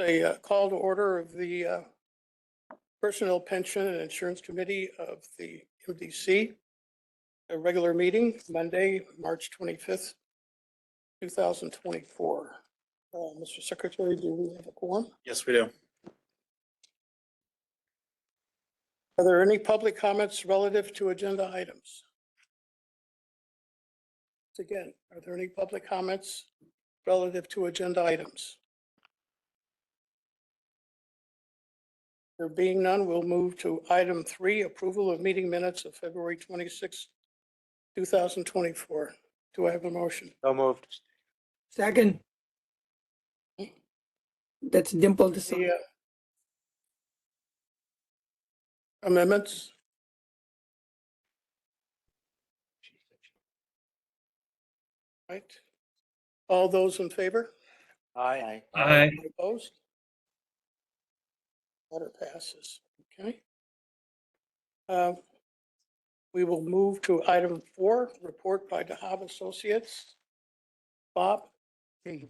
A call to order of the Personnel, Pension, and Insurance Committee of the MDC. A regular meeting, Monday, March 25th, 2024. Mr. Secretary, do we have a quorum? Yes, we do. Are there any public comments relative to agenda items? Again, are there any public comments relative to agenda items? There being none, we'll move to item 3, approval of meeting minutes of February 26, 2024. Do I have a motion? So moved. Second. That's Dimple to The amendments? Right. All those in favor? Aye. Aye. Any opposed? Order passes. Okay. We will move to item 4, report by DeHaab Associates. Bob? Hey,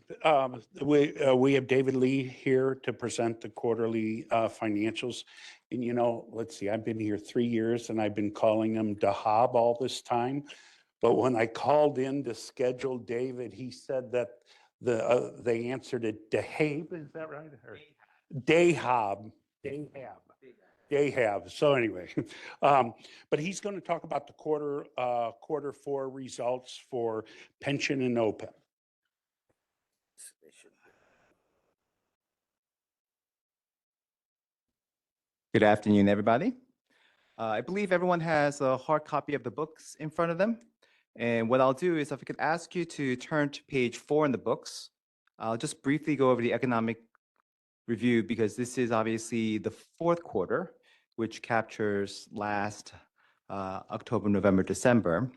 we have David Lee here to present the quarterly financials. And let's see, I've been here 3 years and I've been calling him DeHaab all this time. But when I called in to schedule David, he said that they answered it DeHaab, is that right? Or DeHaab. So anyway, but he's going to talk about the quarter 4 results for pension and OPEB. Good afternoon, everybody. I believe everyone has a hard copy of the books in front of them. And what I'll do is if I could ask you to turn to page 4 in the books, I'll just briefly go over the economic review because this is obviously the 4th quarter, which captures last October, November, December.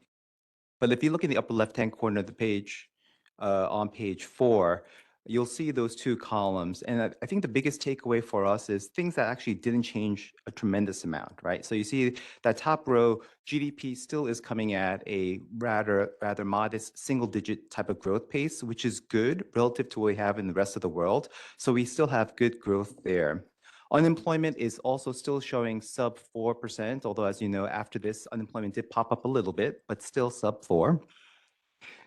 But if you look in the upper left-hand corner of the page, on page 4, you'll see those 2 columns. And I think the biggest takeaway for us is things that actually didn't change a tremendous amount, right? So you see that top row, GDP still is coming at a rather modest single-digit type of growth pace, which is good relative to what we have in the rest of the world. So we still have good growth there. Unemployment is also still showing sub 4%, although as you know, after this, unemployment did pop up a little bit, but still sub 4.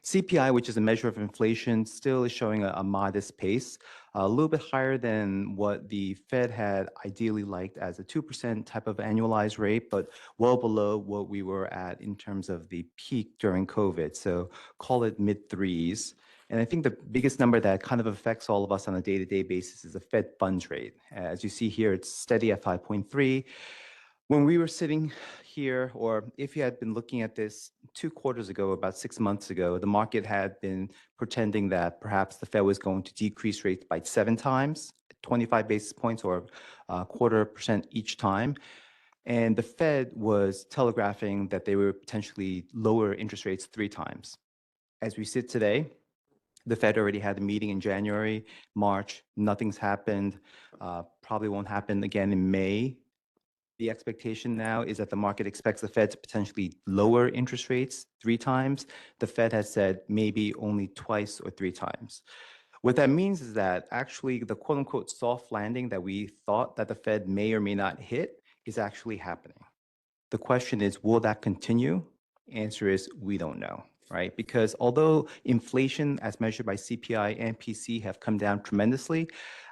CPI, which is a measure of inflation, still is showing a modest pace, a little bit higher than what the Fed had ideally liked as a 2% type of annualized rate, but well below what we were at in terms of the peak during COVID. So call it mid 3s. And I think the biggest number that kind of affects all of us on a day-to-day basis is the Fed funds rate. As you see here, it's steady at 5.3. When we were sitting here, or if you had been looking at this 2 quarters ago, about 6 months ago, the market had been pretending that perhaps the Fed was going to decrease rates by 7 times, 25 basis points or 0.25% each time. And the Fed was telegraphing that they would potentially lower interest rates 3 times. As we sit today, the Fed already had a meeting in January, March, nothing's happened, probably won't happen again in May. The expectation now is that the market expects the Fed to potentially lower interest rates 3 times. The Fed has said maybe only twice or 3 times. What that means is that actually the quote unquote soft landing that we thought that the Fed may or may not hit is actually happening. The question is, will that continue? Answer is, we don't know, right? Because although inflation as measured by CPI and PC have come down tremendously,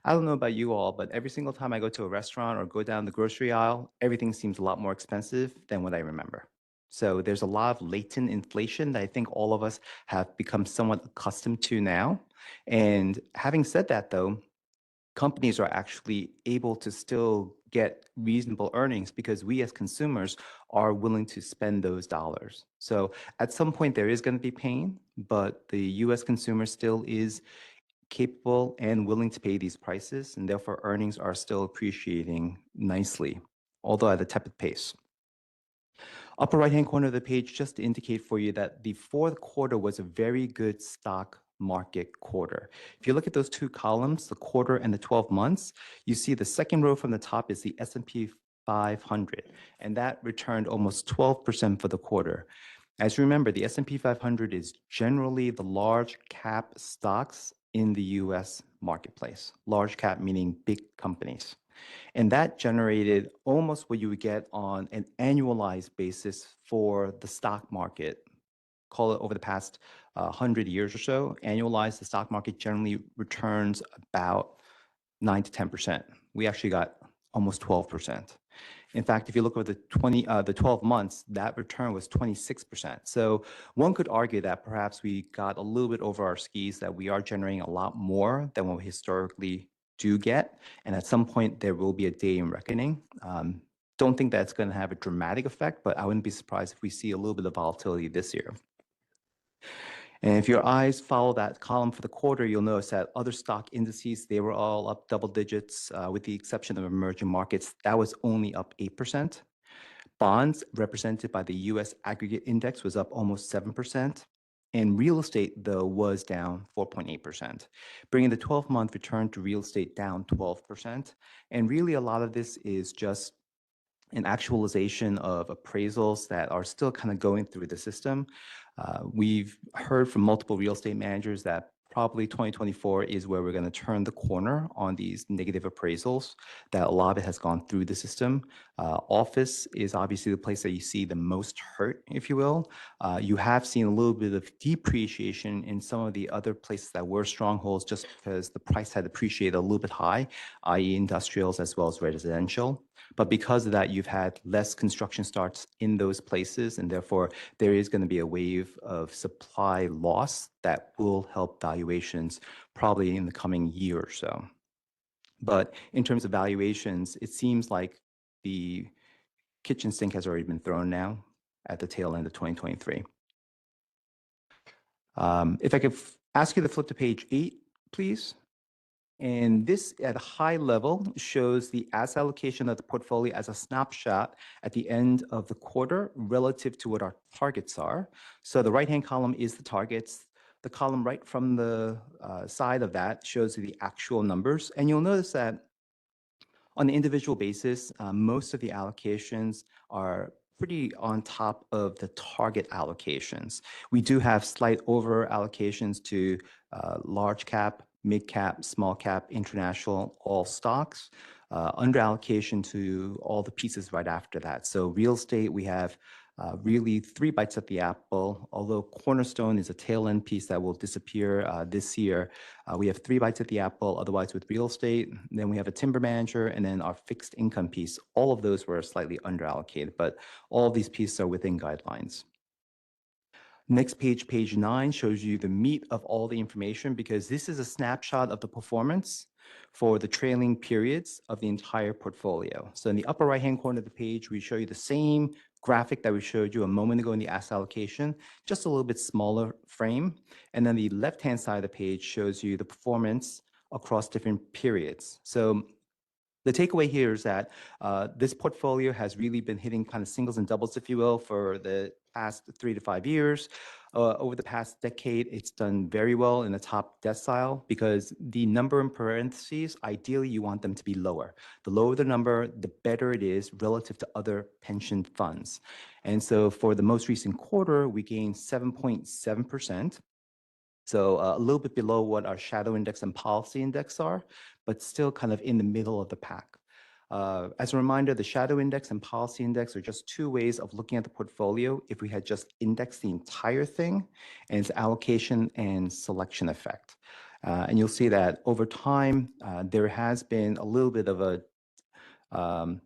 I don't know about you all, but every single time I go to a restaurant or go down the grocery aisle, everything seems a lot more expensive than what I remember. So there's a lot of latent inflation that I think all of us have become somewhat accustomed to now. And having said that, though, companies are actually able to still get reasonable earnings because we as consumers are willing to spend those dollars. So at some point there is going to be pain, but the US consumer still is capable and willing to pay these prices, and therefore earnings are still appreciating nicely, although at a tepid pace. Upper right-hand corner of the page, just to indicate for you that the 4th quarter was a very good stock market quarter. If you look at those 2 columns, the quarter and the 12 months, you see the second row from the top is the S&P 500, and that returned almost 12% for the quarter. As you remember, the S&P 500 is generally the large cap stocks in the US marketplace. Large cap meaning big companies. And that generated almost what you would get on an annualized basis for the stock market. Call it over the past 100 years or so, annualized, the stock market generally returns about 9 to 10%. We actually got almost 12%. In fact, if you look over the 12 months, that return was 26%. So one could argue that perhaps we got a little bit over our skis, that we are generating a lot more than what we historically do get. And at some point, there will be a day in reckoning. Don't think that's going to have a dramatic effect, but I wouldn't be surprised if we see a little bit of volatility this year. And if your eyes follow that column for the quarter, you'll notice that other stock indices, they were all up double digits, with the exception of emerging markets. That was only up 8%. Bonds, represented by the US aggregate index, was up almost 7%. And real estate, though, was down 4.8%, bringing the 12-month return to real estate down 12%. And really, a lot of this is just an actualization of appraisals that are still kind of going through the system. We've heard from multiple real estate managers that probably 2024 is where we're going to turn the corner on these negative appraisals, that a lot of it has gone through the system. Office is obviously the place that you see the most hurt, if you will. You have seen a little bit of depreciation in some of the other places that were strongholds just because the price had appreciated a little bit high, i.e. industrials as well as residential. But because of that, you've had less construction starts in those places, and therefore there is going to be a wave of supply loss that will help valuations probably in the coming year or so. But in terms of valuations, it seems like the kitchen sink has already been thrown now at the tail end of 2023. If I could ask you to flip to page 8, please. And this, at a high level, shows the asset allocation of the portfolio as a snapshot at the end of the quarter relative to what our targets are. So the right-hand column is the targets. The column right from the side of that shows you the actual numbers. And you'll notice that on an individual basis, most of the allocations are pretty on top of the target allocations. We do have slight over allocations to large cap, mid cap, small cap, international, all stocks, under allocation to all the pieces right after that. So real estate, we have really 3 bites at the apple. Although Cornerstone is a tail end piece that will disappear this year, we have 3 bites at the apple otherwise with real estate. Then we have a timber manager, and then our fixed income piece. All of those were slightly under allocated, but all of these pieces are within guidelines. Next page, page 9, shows you the meat of all the information, because this is a snapshot of the performance for the trailing periods of the entire portfolio. So in the upper right-hand corner of the page, we show you the same graphic that we showed you a moment ago in the asset allocation, just a little bit smaller frame. And then the left-hand side of the page shows you the performance across different periods. So the takeaway here is that this portfolio has really been hitting kind of singles and doubles, if you will, for the past 3 to 5 years. Over the past decade, it's done very well in the top decile, because the number in parentheses, ideally you want them to be lower. The lower the number, the better it is relative to other pension funds. And so for the most recent quarter, we gained 7.7%. So a little bit below what our shadow index and policy index are, but still kind of in the middle of the pack. As a reminder, the shadow index and policy index are just 2 ways of looking at the portfolio if we had just indexed the entire thing, and its allocation and selection effect. And you'll see that over time, there has been a little bit of a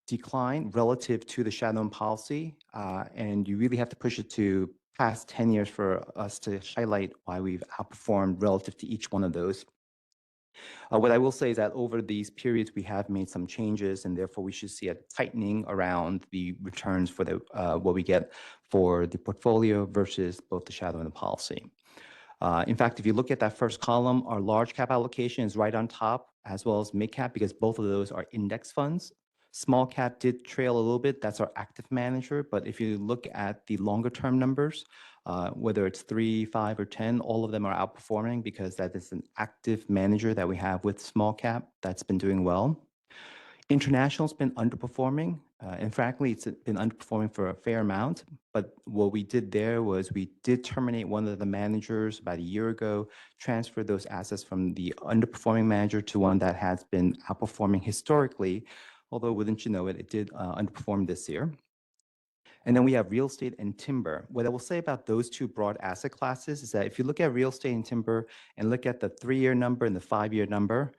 decline relative to the shadow and policy, and you really have to push it to past 10 years for us to highlight why we've outperformed relative to each one of those. What I will say is that over these periods, we have made some changes, and therefore we should see a tightening around the returns for the what we get for the portfolio versus both the shadow and the policy. In fact, if you look at that first column, our large cap allocation is right on top, as well as mid cap, because both of those are index funds. Small cap did trail a little bit. That's our active manager. But if you look at the longer term numbers, whether it's 3, 5, or 10, all of them are outperforming, because that is an active manager that we have with small cap that's been doing well. International's been underperforming, and frankly, it's been underperforming for a fair amount. But what we did there was we did terminate one of the managers about a year ago, transfer those assets from the underperforming manager to one that has been outperforming historically. Although, wouldn't you know it, it did underperform this year. And then we have real estate and timber. What I will say about those two broad asset classes is that if you look at real estate and timber and look at the 3-year number and the 5-year number,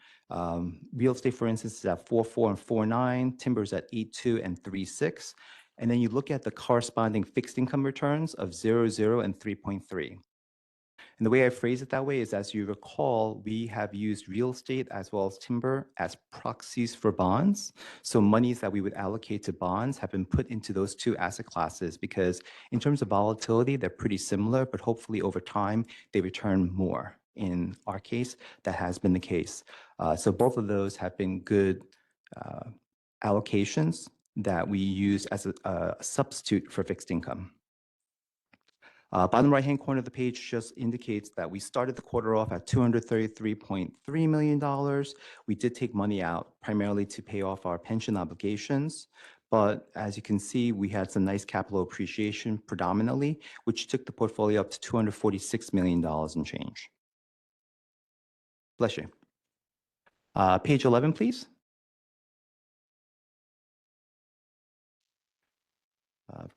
real estate, for instance, is at 4.4 and 4.9, timber is at 8.2 and 3.6. And then you look at the corresponding fixed income returns of 0.0 and 3.3. And the way I phrase it that way is, as you recall, we have used real estate as well as timber as proxies for bonds. So monies that we would allocate to bonds have been put into those two asset classes because in terms of volatility, they're pretty similar, but hopefully over time, they return more. In our case, that has been the case. So both of those have been good allocations that we use as a substitute for fixed income. Bottom right-hand corner of the page just indicates that we started the quarter off at $233.3 million. We did take money out primarily to pay off our pension obligations. But as you can see, we had some nice capital appreciation predominantly, which took the portfolio up to $246 million and change. Bless you. Page 11, please.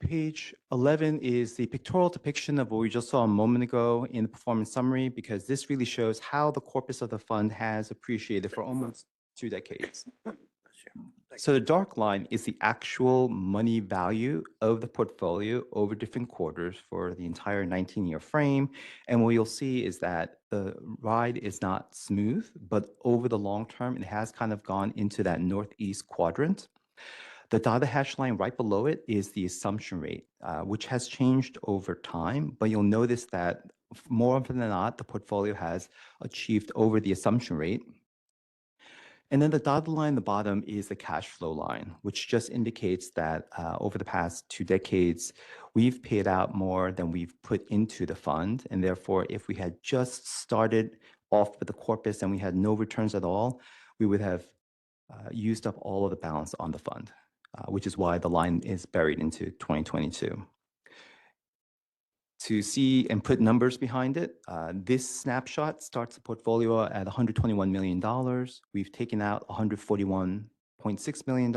Page 11 is the pictorial depiction of what we just saw a moment ago in the performance summary, because this really shows how the corpus of the fund has appreciated for almost 2 decades. So the dark line is the actual money value of the portfolio over different quarters for the entire 19-year frame. And what you'll see is that the ride is not smooth, but over the long term, it has kind of gone into that northeast quadrant. The dotted hash line right below it is the assumption rate, which has changed over time, but you'll notice that more often than not, the portfolio has achieved over the assumption rate. And then the dotted line at the bottom is the cash flow line, which just indicates that over the past 2 decades, we've paid out more than we've put into the fund. And therefore, if we had just started off with the corpus and we had no returns at all, we would have used up all of the balance on the fund. Which is why the line is buried into 2022. To see and put numbers behind it, this snapshot starts the portfolio at $121 million. We've taken out $141.6 million,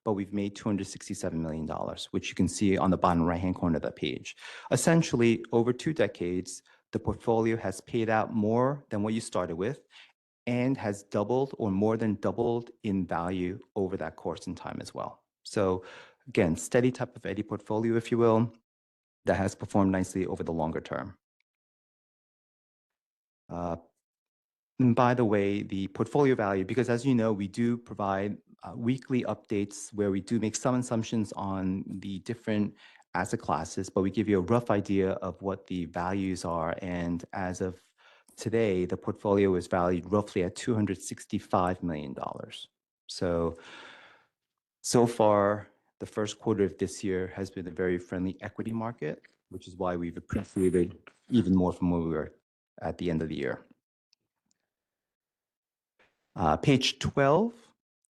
but we've made $267 million, which you can see on the bottom right-hand corner of that page. Essentially, over 2 decades, the portfolio has paid out more than what you started with, and has doubled or more than doubled in value over that course in time as well. So again, steady type of Eddie portfolio, if you will, that has performed nicely over the longer term. And by the way, the portfolio value, because as you know, we do provide weekly updates where we do make some assumptions on the different asset classes, but we give you a rough idea of what the values are. And as of today, the portfolio is valued roughly at $265 million. So far, the first quarter of this year has been a very friendly equity market, which is why we've appreciated even more from where we were at the end of the year. Page 12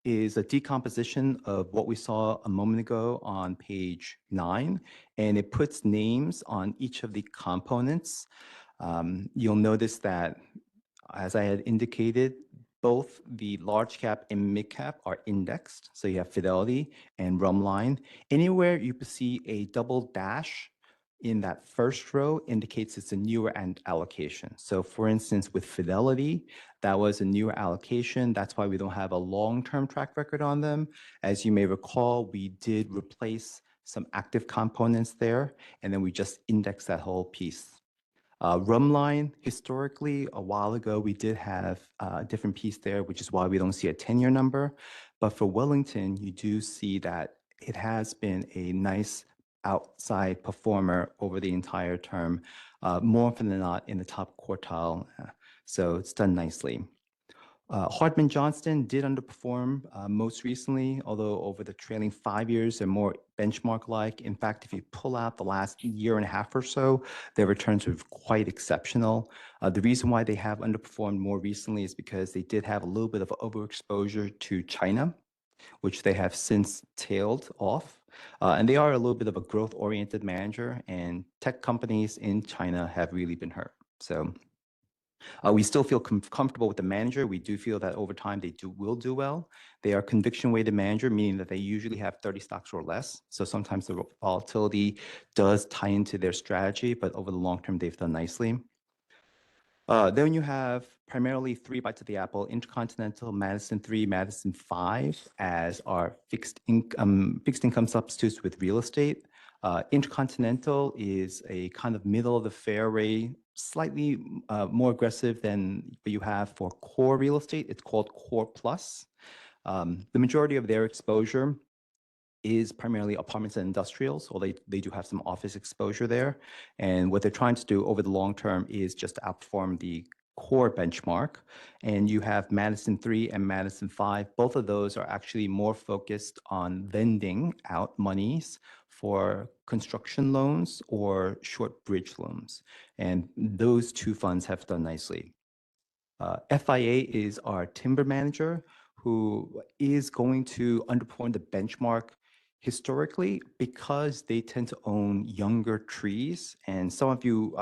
is a decomposition of what we saw a moment ago on page 9, and it puts names on each of the components. You'll notice that, as I had indicated, both the large cap and mid cap are indexed. So you have Fidelity and Rumline. Anywhere you see a double dash in that first row indicates it's a newer allocation. So for instance, with Fidelity, that was a newer allocation. That's why we don't have a long-term track record on them. As you may recall, we did replace some active components there, and then we just indexed that whole piece. Rumline, historically, a while ago, we did have a different piece there, which is why we don't see a 10-year number. But for Wellington, you do see that it has been a nice outside performer over the entire term, more often than not in the top quartile. So it's done nicely. Hardman Johnston did underperform most recently, although over the trailing 5 years, they're more benchmark-like. In fact, if you pull out the last year and a half or so, their returns are quite exceptional. The reason why they have underperformed more recently is because they did have a little bit of overexposure to China. which they have since tailed off. And they are a little bit of a growth-oriented manager, and tech companies in China have really been hurt. So we still feel comfortable with the manager. We do feel that over time they will do well. They are conviction-weighted manager, meaning that they usually have 30 stocks or less. So sometimes the volatility does tie into their strategy, but over the long term, they've done nicely. Then you have primarily 3 bites of the apple: Intercontinental, Madison 3, Madison 5 as our fixed income substitutes with real estate. Intercontinental is a kind of middle of the fairway, slightly more aggressive than what you have for core real estate. It's called Core Plus. The majority of their exposure is primarily apartments and industrials, although they do have some office exposure there. And what they're trying to do over the long term is just to outperform the core benchmark. And you have Madison 3 and Madison 5. Both of those are actually more focused on lending out monies for construction loans or short bridge loans. And those 2 funds have done nicely. FIA is our timber manager, who is going to underperform the benchmark historically because they tend to own younger trees. And some of you,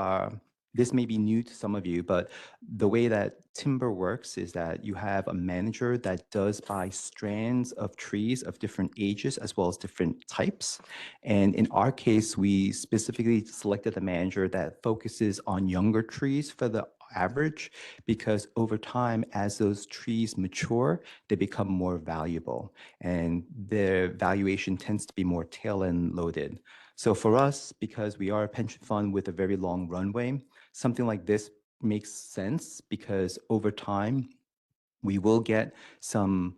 this may be new to some of you, but the way that timber works is that you have a manager that does buy strands of trees of different ages as well as different types. And in our case, we specifically selected a manager that focuses on younger trees for the average, because over time, as those trees mature, they become more valuable, and their valuation tends to be more tail end loaded. So for us, because we are a pension fund with a very long runway, something like this makes sense, because over time, we will get some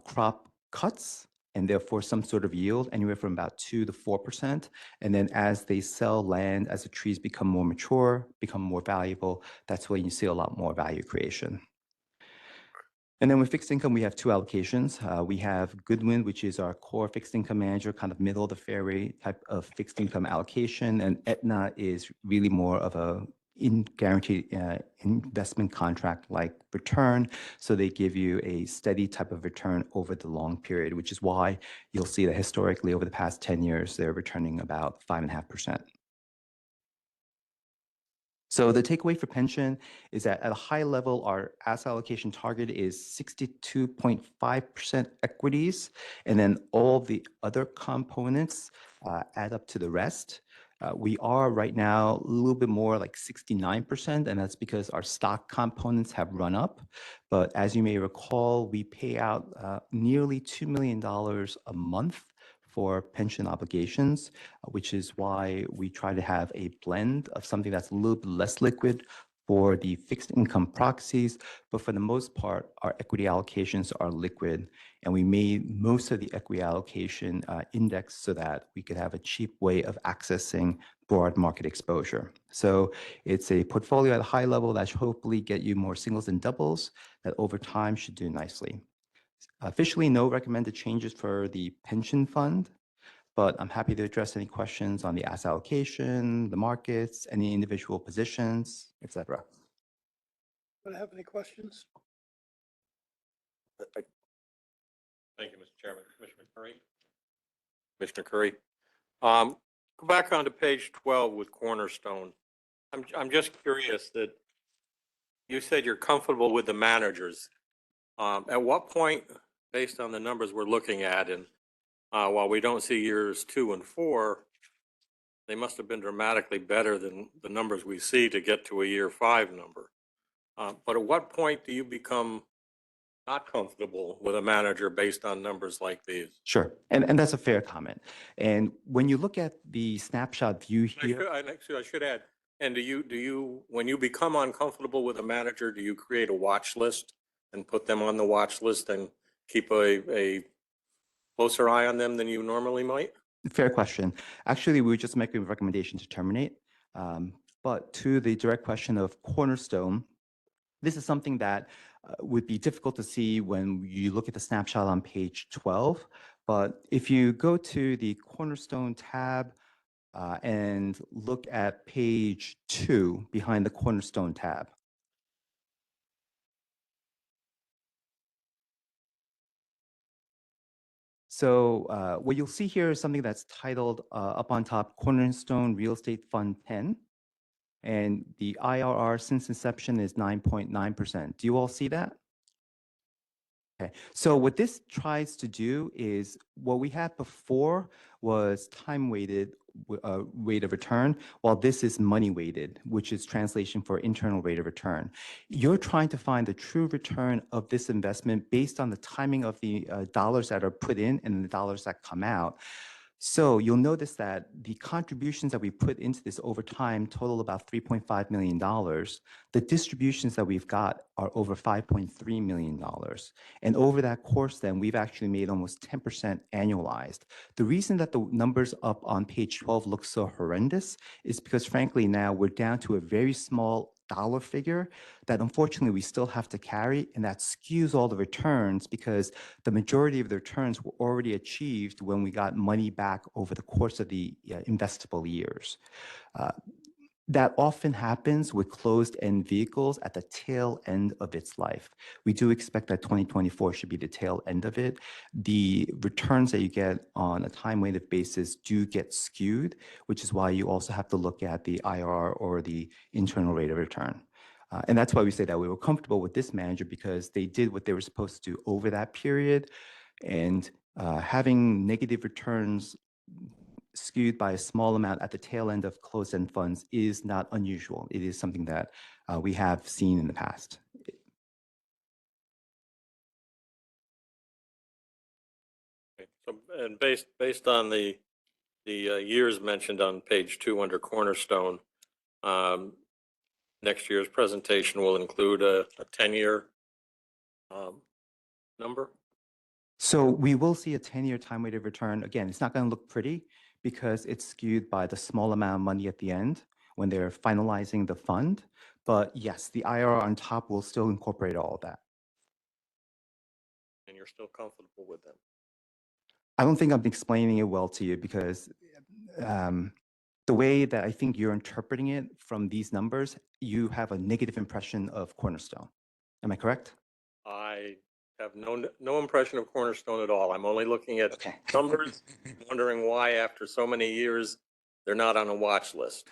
crop cuts and therefore some sort of yield, anywhere from about 2 to 4%. And then as they sell land, as the trees become more mature, become more valuable, that's when you see a lot more value creation. And then with fixed income, we have 2 allocations. We have Goodwin, which is our core fixed income manager, kind of middle of the fairway type of fixed income allocation. And Aetna is really more of a guaranteed investment contract like return. So they give you a steady type of return over the long period, which is why you'll see that historically over the past 10 years, they're returning about 5.5%. So the takeaway for pension is that at a high level, our asset allocation target is 62.5% equities, and then all the other components add up to the rest. We are right now a little bit more like 69%, and that's because our stock components have run up. But as you may recall, we pay out nearly $2 million a month for pension obligations, which is why we try to have a blend of something that's a little bit less liquid for the fixed income proxies. But for the most part, our equity allocations are liquid, and we made most of the equity allocation indexed so that we could have a cheap way of accessing broad market exposure. So it's a portfolio at a high level that should hopefully get you more singles and doubles that over time should do nicely. Officially, no recommended changes for the pension fund, but I'm happy to address any questions on the asset allocation, the markets, any individual positions, etc. Do I have any questions? Thank you, Mr. Chairman. Commissioner Curry? Commissioner Curry? Go back onto page 12 with Cornerstone. I'm just curious that you said you're comfortable with the managers. At what point, based on the numbers we're looking at, and while we don't see years 2 and 4, they must have been dramatically better than the numbers we see to get to a year 5 number. But at what point do you become not comfortable with a manager based on numbers like these? Sure, and that's a fair comment. And when you look at the snapshot view here, I should add, and do you, when you become uncomfortable with a manager, do you create a watch list and put them on the watch list and keep a closer eye on them than you normally might? fair question. Actually, we would just make a recommendation to terminate. But to the direct question of Cornerstone, this is something that would be difficult to see when you look at the snapshot on page 12. But if you go to the Cornerstone tab and look at page 2 behind the Cornerstone tab, So what you'll see here is something that's titled up on top, Cornerstone Real Estate Fund 10. And the IRR since inception is 9.9%. Do you all see that? Okay, so what this tries to do is what we had before was time weighted rate of return, while this is money weighted, which is translation for internal rate of return. You're trying to find the true return of this investment based on the timing of the dollars that are put in and the dollars that come out. So you'll notice that the contributions that we put into this over time total about $3.5 million. The distributions that we've got are over $5.3 million. And over that course, then, we've actually made almost 10% annualized. The reason that the numbers up on page 12 look so horrendous is because, frankly, now we're down to a very small dollar figure that unfortunately we still have to carry, and that skews all the returns because the majority of the returns were already achieved when we got money back over the course of the investable years. That often happens with closed-end vehicles at the tail end of its life. We do expect that 2024 should be the tail end of it. The returns that you get on a time-weighted basis do get skewed, which is why you also have to look at the IRR or the internal rate of return. And that's why we say that we were comfortable with this manager because they did what they were supposed to do over that period. And having negative returns skewed by a small amount at the tail end of closed-end funds is not unusual. It is something that we have seen in the past. Okay, so, and based on the years mentioned on page 2 under Cornerstone, next year's presentation will include a 10-year number? So we will see a 10-year time-weighted return. Again, it's not going to look pretty because it's skewed by the small amount of money at the end when they're finalizing the fund. But yes, the IRR on top will still incorporate all of that. And you're still comfortable with them? I don't think I'm explaining it well to you because the way that I think you're interpreting it from these numbers, you have a negative impression of Cornerstone. Am I correct? I have no impression of Cornerstone at all. I'm only looking at Okay. numbers, wondering why after so many years, they're not on a watch list.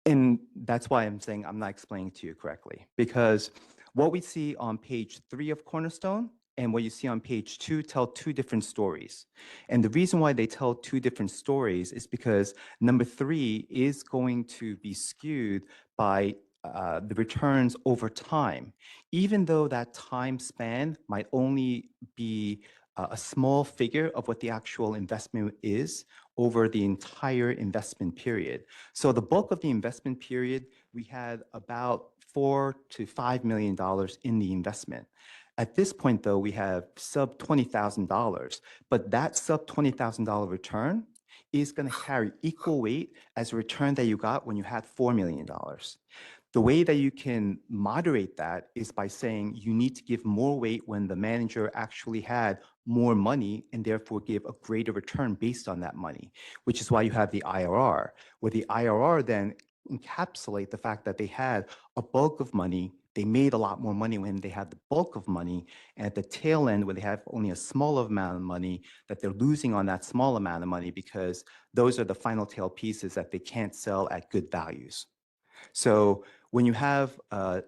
And that's why I'm saying I'm not explaining to you correctly, because what we see on page 3 of Cornerstone and what you see on page 2 tell two different stories. And the reason why they tell two different stories is because number 3 is going to be skewed by the returns over time, even though that time span might only be a small figure of what the actual investment is over the entire investment period. So the bulk of the investment period, we had about $4 to $5 million in the investment. At this point, though, we have sub $20,000, but that sub $20,000 return is going to carry equal weight as a return that you got when you had $4 million. The way that you can moderate that is by saying you need to give more weight when the manager actually had more money and therefore give a greater return based on that money, which is why you have the IRR, where the IRR then encapsulate the fact that they had a bulk of money. They made a lot more money when they had the bulk of money, and at the tail end, when they have only a small amount of money, that they're losing on that small amount of money because those are the final tail pieces that they can't sell at good values. So when you have a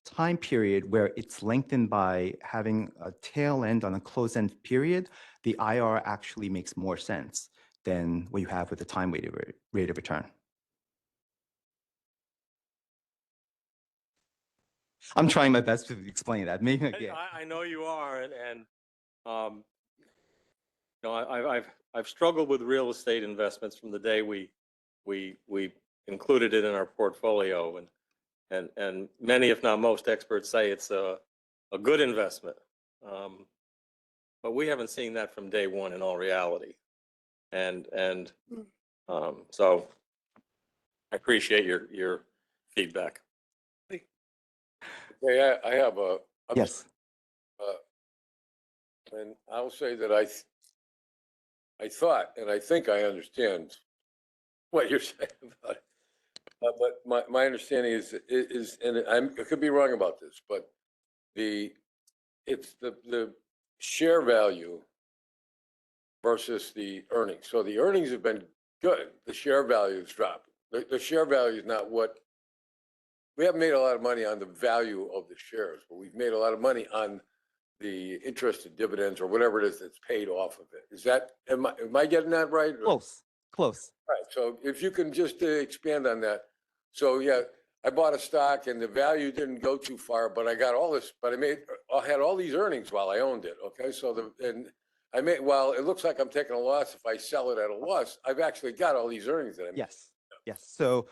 time period where it's lengthened by having a tail end on a closed-end period, the IRR actually makes more sense than what you have with the time-weighted rate of return. I'm trying my best to explain that. Maybe again. I know you are, and you know, I've struggled with real estate investments from the day we included it in our portfolio, and many, if not most, experts say it's a good investment. But we haven't seen that from day one in all reality, and so I appreciate your feedback. Okay, I have a. Yes. And I'll say that I thought, and I think I understand what you're saying about it. But my understanding is, and I could be wrong about this, but it's the share value versus the earnings. So the earnings have been good. The share value has dropped. The share value is not what, we haven't made a lot of money on the value of the shares, but we've made a lot of money on the interest and dividends or whatever it is that's paid off of it. Is that, am I getting that right? Close, close. Right, so if you can just expand on that. So, yeah, I bought a stock and the value didn't go too far, but I got all this, but I had all these earnings while I owned it, okay? So while it looks like I'm taking a loss, if I sell it at a loss, I've actually got all these earnings that I made. Yes, yes. So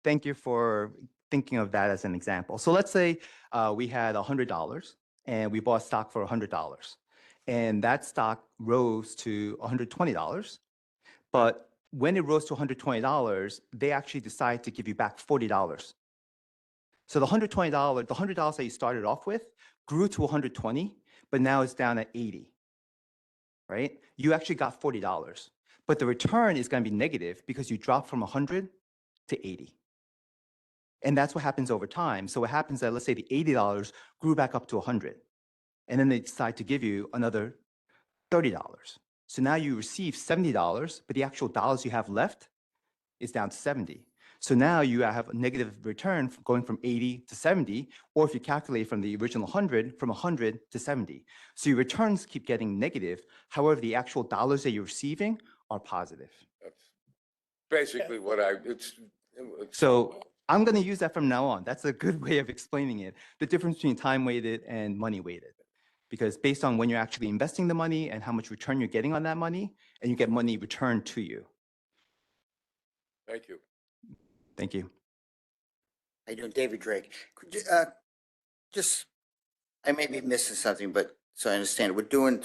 thank you for thinking of that as an example. So let's say we had $100 and we bought stock for $100 and that stock rose to $120. But when it rose to $120, they actually decided to give you back $40. So the $120, the $100 that you started off with grew to 120, but now it's down at 80, right? You actually got $40, but the return is going to be negative because you dropped from 100 to 80. And that's what happens over time. So what happens that, let's say the $80 grew back up to 100, and then they decide to give you another $30. So now you receive $70, but the actual dollars you have left is down to 70. So now you have a negative return going from 80 to 70, or if you calculate from the original 100, from 100 to 70. So your returns keep getting negative. However, the actual dollars that you're receiving are positive. That's basically what it's. So I'm going to use that from now on. That's a good way of explaining it. The difference between time weighted and money weighted. Because based on when you're actually investing the money and how much return you're getting on that money, and you get money returned to you. Thank you. Thank you. How you doing, David Drake? Could you, just, I may be missing something, but so I understand, we're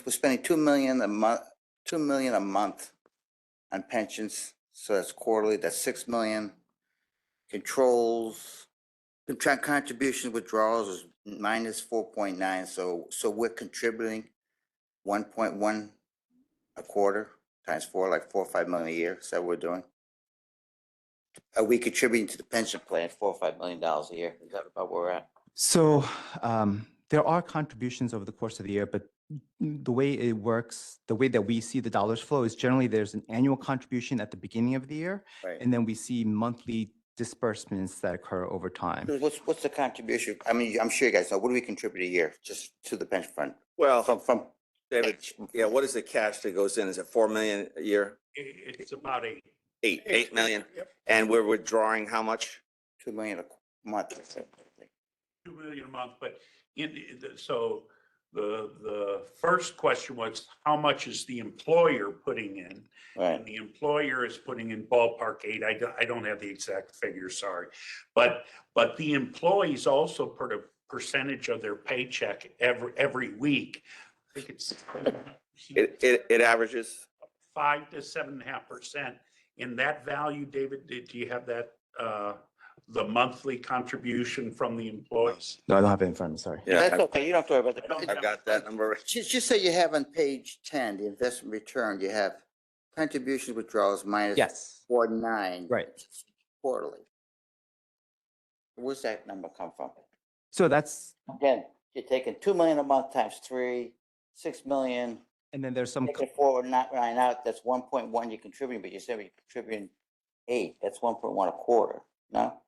spending $2 million a month on pensions. So that's quarterly, that's $6 million. Controls, contribution withdrawals is minus 4.9. So we're contributing 1.1 a quarter times 4, like $4 or $5 million a year. Is that what we're doing? Are we contributing to the pension plan $4 or $5 million a year? Is that about where we're at? So there are contributions over the course of the year, but the way it works, the way that we see the dollars flow is generally there's an annual contribution at the beginning of the year, Right. and then we see monthly disbursements that occur over time. What's the contribution? I mean, I'm sure you guys know, what do we contribute a year just to the pension fund? Well, From David, yeah, what is the cash that goes in? Is it 4 million a year? It's about 8. 8 million? Yep. And we're withdrawing how much? 2 million a month. 2 million a month, but so the first question was, how much is the employer putting in? Right. And the employer is putting in ballpark 8. I don't have the exact figure, sorry. But the employees also put a percentage of their paycheck every week. I think it's It averages? 5 to 7.5%. In that value, David, do you have that, the monthly contribution from the employees? No, I don't have it in front of me, sorry. Yeah, That's okay, you don't have to worry about I don't that. I've got that number. Just say you have on page 10, the investment return, you have contributions withdrawals minus Yes, 4.9. right. Quarterly. Where's that number come from? So that's, Again, you're taking 2 million a month times 3, 6 million, and then there's some, taking 4.9 out, that's 1.1 you're contributing, but you said you're contributing 8, that's 1.1 a quarter, no?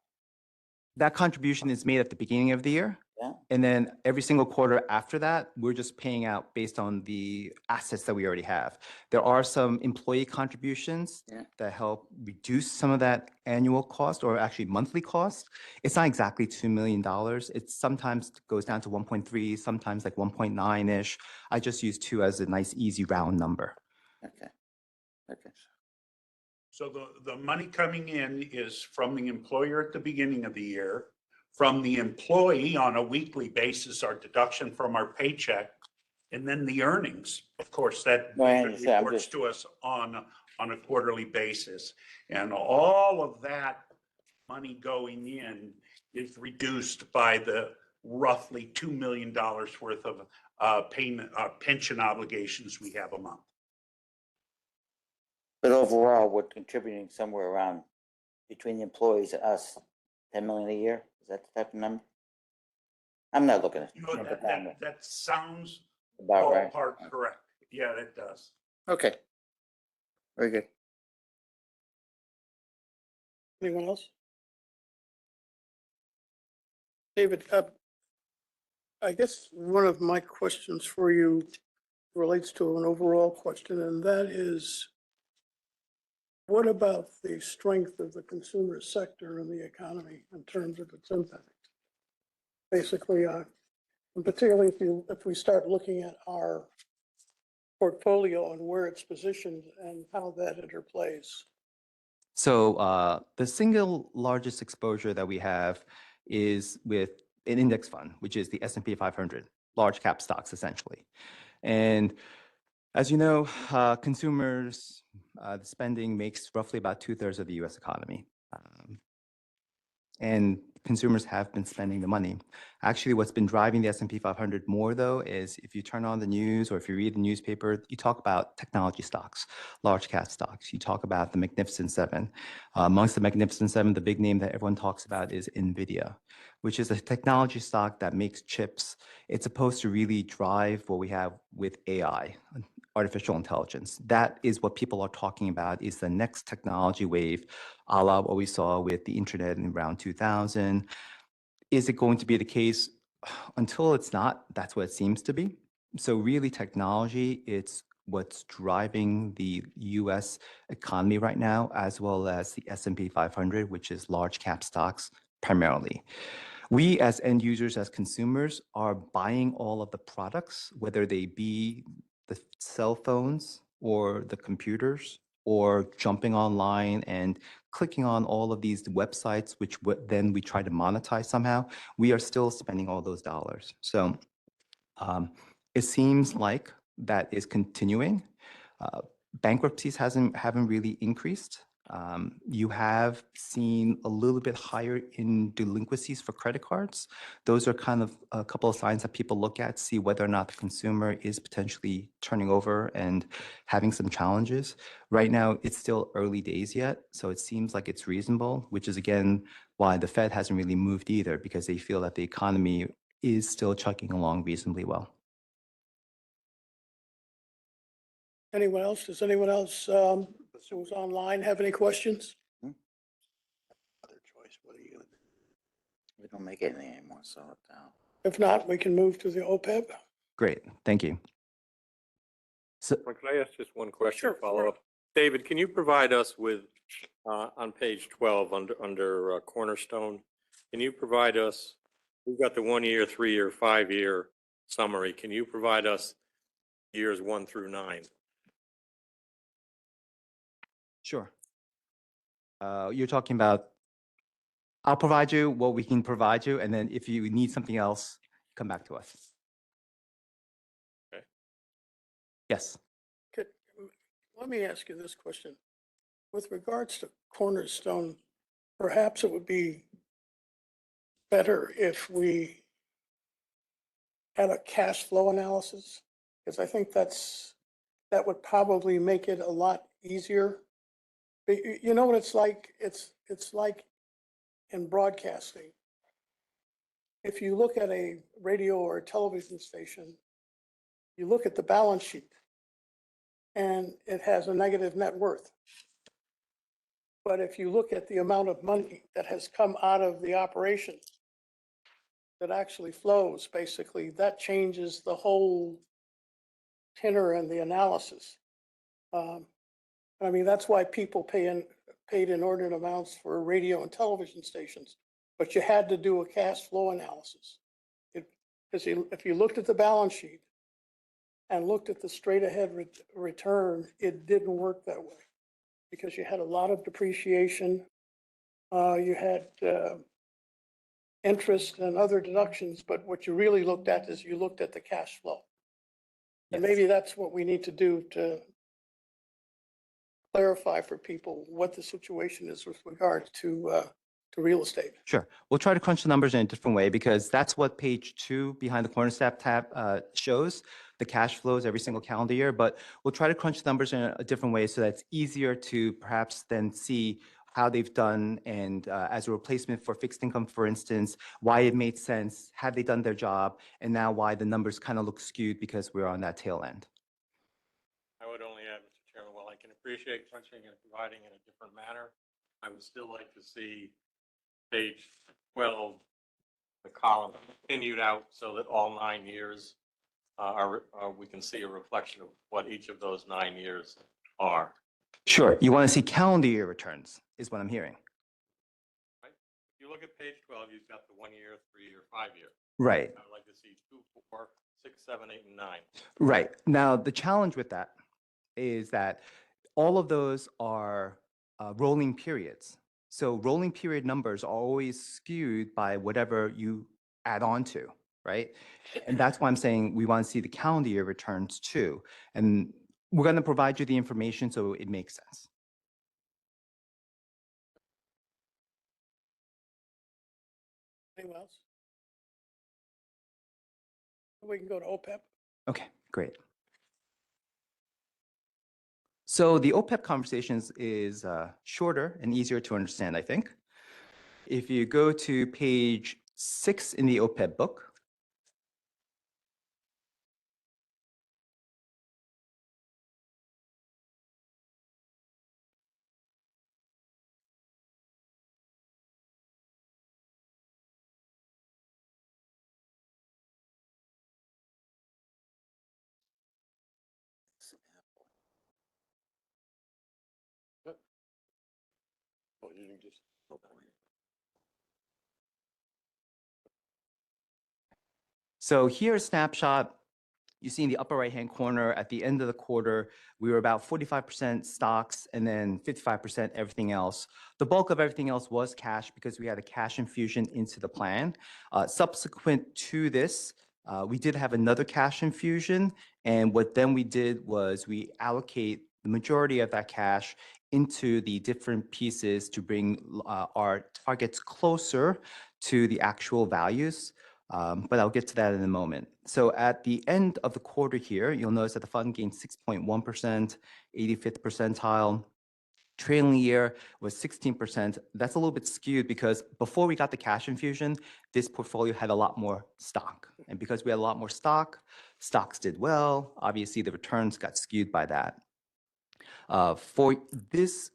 that contribution is made at the beginning of the year. Yeah. And then every single quarter after that, we're just paying out based on the assets that we already have. There are some employee contributions Yeah. that help reduce some of that annual cost or actually monthly cost. It's not exactly $2 million. It sometimes goes down to 1.3, sometimes like 1.9-ish. I just use 2 as a nice, easy round number. Okay. Okay. So the money coming in is from the employer at the beginning of the year, from the employee on a weekly basis, our deduction from our paycheck, and then the earnings. Of course, that No, I understand. I'm reports just- to us on a quarterly basis. And all of that money going in is reduced by the roughly $2 million worth of payment, pension obligations we have a month. But overall, we're contributing somewhere around, between the employees and us, 10 million a year? Is that the type of number? I'm not looking at. You know, that sounds About right. ballpark correct. Yeah, it does. Okay. Very good. Anyone else? David, I guess one of my questions for you relates to an overall question, and that is, what about the strength of the consumer sector in the economy in terms of its impact? Basically, and particularly if we start looking at our portfolio and where it's positioned and how that interplays. So the single largest exposure that we have is with an index fund, which is the S&P 500, large cap stocks essentially. And as you know, consumers, the spending makes roughly about 2/3 of the US economy. And consumers have been spending the money. Actually, what's been driving the S&P 500 more, though, is if you turn on the news or if you read the newspaper, you talk about technology stocks, large cap stocks. You talk about the Magnificent Seven. Amongst the Magnificent Seven, the big name that everyone talks about is NVIDIA, which is a technology stock that makes chips. It's supposed to really drive what we have with AI, artificial intelligence. That is what people are talking about, is the next technology wave, a la what we saw with the internet in around 2000. Is it going to be the case? Until it's not, that's what it seems to be. So really technology, it's what's driving the US economy right now, as well as the S&P 500, which is large cap stocks primarily. We as end users, as consumers, are buying all of the products, whether they be the cell phones or the computers, or jumping online and clicking on all of these websites, which then we try to monetize somehow. We are still spending all those dollars. So it seems like that is continuing. Bankruptcies haven't really increased. You have seen a little bit higher in delinquencies for credit cards. Those are kind of a couple of signs that people look at, see whether or not the consumer is potentially turning over and having some challenges. Right now, it's still early days yet, so it seems like it's reasonable, which is again why the Fed hasn't really moved either, because they feel that the economy is still chugging along reasonably well. Anyone else? Does anyone else who's online have any questions? Other choice, what are you gonna do? We don't make anything anymore, so down. If not, we can move to the OPEB. Great, thank you. So, Can I ask just one question, Sure, follow-up? David, can you provide us with, on page 12, under Cornerstone, can you provide us, we've got the 1 year, 3 year, 5 year summary. Can you provide us years 1 through 9? sure. You're talking about, I'll provide you what we can provide you, and then if you need something else, come back to us. Okay. Yes. Let me ask you this question. With regards to Cornerstone, perhaps it would be better if we had a cash flow analysis, because I think that would probably make it a lot easier. But you know what it's like? It's like in broadcasting. If you look at a radio or a television station, you look at the balance sheet and it has a negative net worth. But if you look at the amount of money that has come out of the operation that actually flows, basically, that changes the whole tenor and the analysis. I mean, that's why people paid inordinate amounts for radio and television stations, but you had to do a cash flow analysis. Because if you looked at the balance sheet and looked at the straight ahead return, it didn't work that way, because you had a lot of depreciation. You had interest and other deductions, but what you really looked at is you looked at the cash flow. And Yes. maybe that's what we need to do to clarify for people what the situation is with regard to real estate. Sure. We'll try to crunch the numbers in a different way, because that's what page 2 behind the Cornerstone tab shows, the cash flows every single calendar year. But we'll try to crunch the numbers in a different way so that it's easier to perhaps then see how they've done, and as a replacement for fixed income, for instance, why it made sense, had they done their job, and now why the numbers kind of look skewed because we're on that tail end. appreciate crunching and providing in a different manner. I would still like to see page 12, the column continued out so that all 9 years we can see a reflection of what each of those 9 years are. Sure. You want to see calendar year returns is what I'm hearing. If you look at page 12, you've got the 1 year, 3 year, 5 year. Right. I would like to see 2, 4, 6, 7, 8, and 9. Right. Now, the challenge with that is that all of those are rolling periods. So rolling period numbers are always skewed by whatever you add on to, right? And that's why I'm saying we want to see the calendar year returns too. And we're going to provide you the information so it makes sense. Anyone else? We can go to OPEB. Okay, great. So the OPEB conversations is shorter and easier to understand, I think. If you go to page 6 in the OPEB book, Oh, you didn't just. so here's a snapshot. You see in the upper right-hand corner, at the end of the quarter, we were about 45% stocks and then 55% everything else. The bulk of everything else was cash because we had a cash infusion into the plan. Subsequent to this, we did have another cash infusion. And what then we did was we allocate the majority of that cash into the different pieces to bring our targets closer to the actual values. But I'll get to that in a moment. So at the end of the quarter here, you'll notice that the fund gained 6.1%, 85th percentile. Trailing year was 16%. That's a little bit skewed because before we got the cash infusion, this portfolio had a lot more stock. And because we had a lot more stock, stocks did well. Obviously, the returns got skewed by that. For this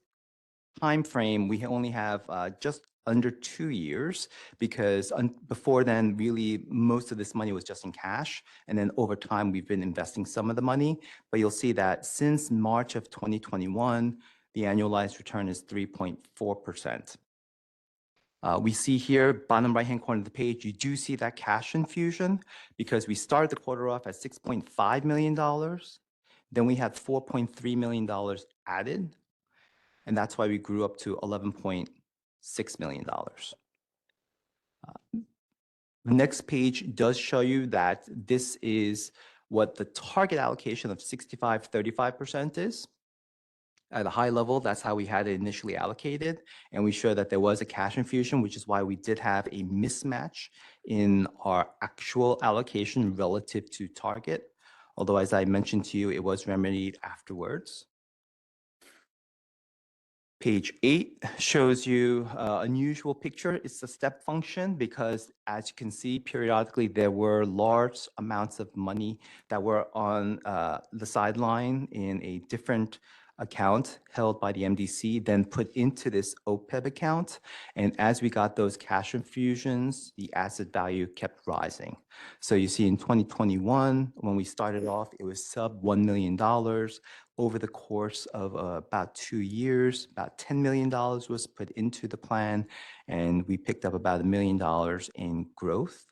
time frame, we only have just under 2 years because before then, really, most of this money was just in cash. And then over time, we've been investing some of the money. But you'll see that since March of 2021, the annualized return is 3.4%. We see here, bottom right-hand corner of the page, you do see that cash infusion because we started the quarter off at $6.5 million. Then we had $4.3 million added. And that's why we grew up to $11.6 million. The next page does show you that this is what the target allocation of 65-35% is. At a high level, that's how we had it initially allocated. And we show that there was a cash infusion, which is why we did have a mismatch in our actual allocation relative to target. Although, as I mentioned to you, it was remedied afterwards. Page 8 shows you an unusual picture. It's a step function because, as you can see, periodically there were large amounts of money that were on the sideline in a different account held by the MDC, then put into this OPEB account. And as we got those cash infusions, the asset value kept rising. So you see in 2021, when we started off, it was sub $1 million. Over the course of about 2 years, about $10 million was put into the plan, and we picked up about $1 million in growth.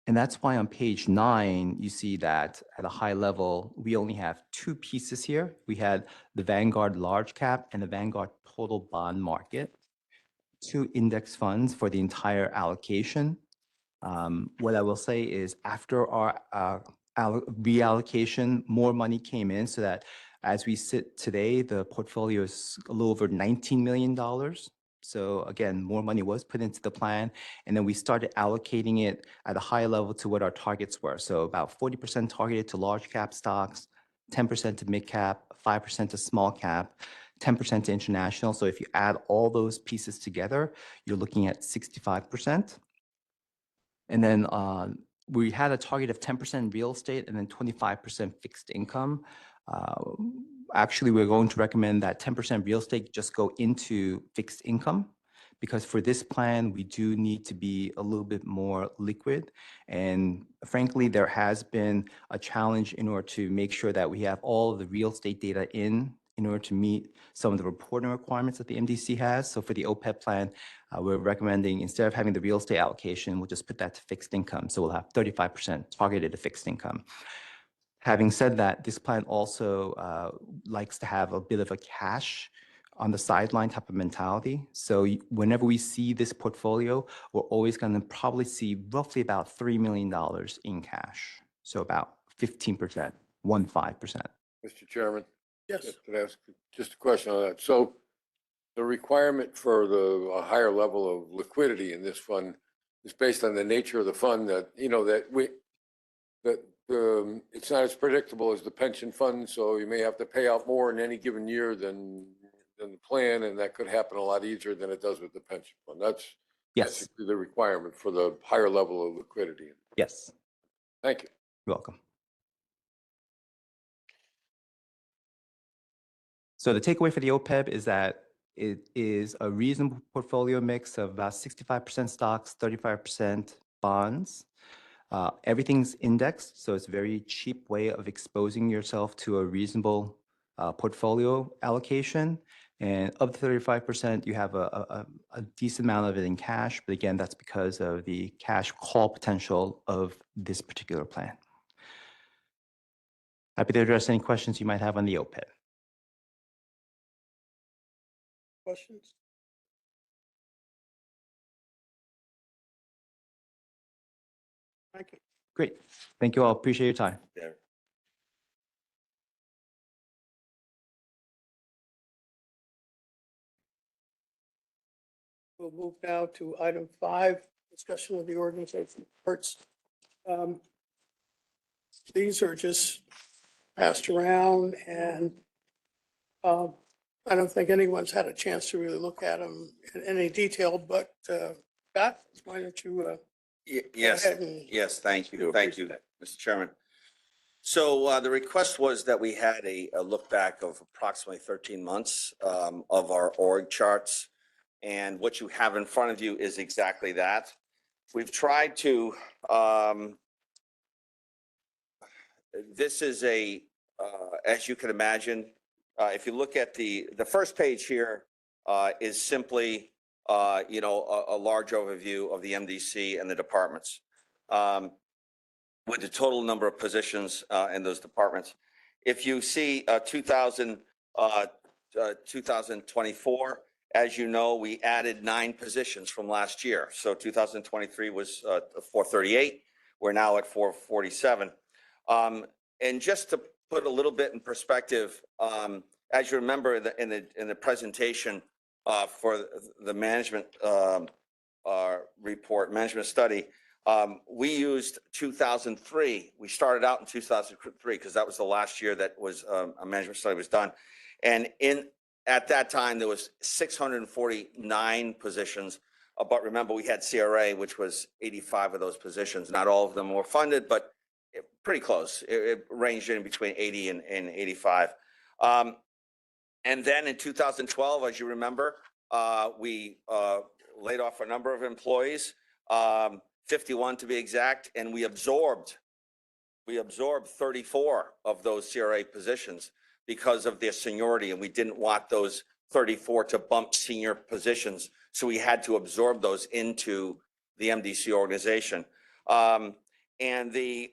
And that's why on page 9, you see that at a high level, we only have 2 pieces here. We had the Vanguard Large Cap and the Vanguard Total Bond Market, 2 index funds for the entire allocation. What I will say is after our reallocation, more money came in so that as we sit today, the portfolio is a little over $19 million. So again, more money was put into the plan, and then we started allocating it at a high level to what our targets were. So about 40% targeted to large cap stocks, 10% to mid cap, 5% to small cap, 10% to international. So if you add all those pieces together, you're looking at 65%. And then we had a target of 10% real estate and then 25% fixed income. Actually, we're going to recommend that 10% real estate just go into fixed income, because for this plan, we do need to be a little bit more liquid. And frankly, there has been a challenge in order to make sure that we have all of the real estate data in order to meet some of the reporting requirements that the MDC has. So for the OPEB plan, we're recommending, instead of having the real estate allocation, we'll just put that to fixed income. So we'll have 35% targeted to fixed income. Having said that, this plan also likes to have a bit of a cash on the sideline type of mentality. So whenever we see this portfolio, we're always going to probably see roughly about $3 million in cash. So about 15%, 15%. Mr. Chairman? Yes. Could I ask just a question on that? So the requirement for a higher level of liquidity in this fund is based on the nature of the fund, that, it's not as predictable as the pension fund, so you may have to pay out more in any given year than the plan, and that could happen a lot easier than it does with the pension fund. That's Yes, basically the requirement for the higher level of liquidity. yes, Thank you. you're welcome. So the takeaway for the OPEB is that it is a reasonable portfolio mix of about 65% stocks, 35% bonds. Everything's indexed, so it's a very cheap way of exposing yourself to a reasonable portfolio allocation. And of the 35%, you have a decent amount of it in cash, but again, that's because of the cash call potential of this particular plan. Happy to address any questions you might have on the OPEB. Questions? Thank you. Great. Thank you all. Appreciate your time. Yeah. We'll move now to item 5, discussion of the organization reports. These are just passed around, and I don't think anyone's had a chance to really look at them in any detail, but Scott, why don't you Yes, ahead and- yes, thank you. Thank you, Mr. Chairman. So the request was that we had a look back of approximately 13 months of our org charts. And what you have in front of you is exactly that. We've tried to, this is as you can imagine, if you look at the first page here is simply, a large overview of the MDC and the departments with the total number of positions in those departments. If you see 2024, as you know, we added 9 positions from last year. So 2023 was 438. We're now at 447. And just to put a little bit in perspective, as you remember in the presentation for the management report, management study, we used 2003. We started out in 2003 because that was the last year that was a management study was done. And at that time, there was 649 positions. But remember, we had CRA, which was 85 of those positions. Not all of them were funded, but pretty close. It ranged in between 80 and 85. And then in 2012, as you remember, we laid off a number of employees, 51 to be exact, and we absorbed 34 of those CRA positions because of their seniority, and we didn't want those 34 to bump senior positions, so we had to absorb those into the MDC organization. And we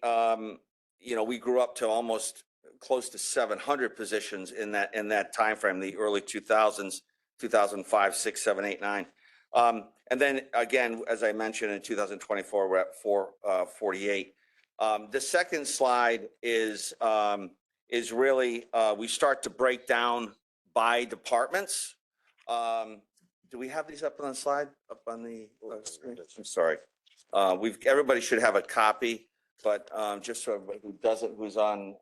grew up to almost close to 700 positions in that time frame, the early 2000s, 2005, 6, 7, 8, 9. And then again, as I mentioned, in 2024, we're at 448. The second slide is really, we start to break down by departments. Do we have these up on the slide, up on the screen? I'm sorry. Everybody should have a copy, but just so everybody who doesn't, who's on,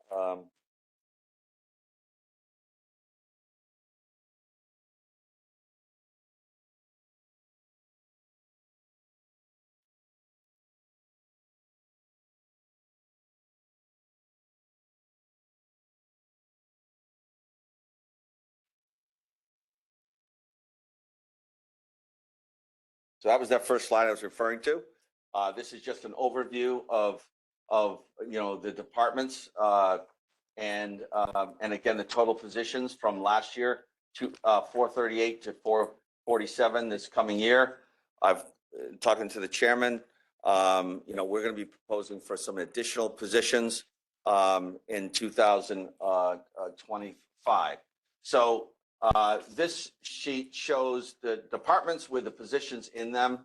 So that was that first slide I was referring to. This is just an overview of, the departments, and again, the total positions from last year to 438 to 447 this coming year. I've talking to the chairman, we're going to be proposing for some additional positions in 2025. So this sheet shows the departments with the positions in them.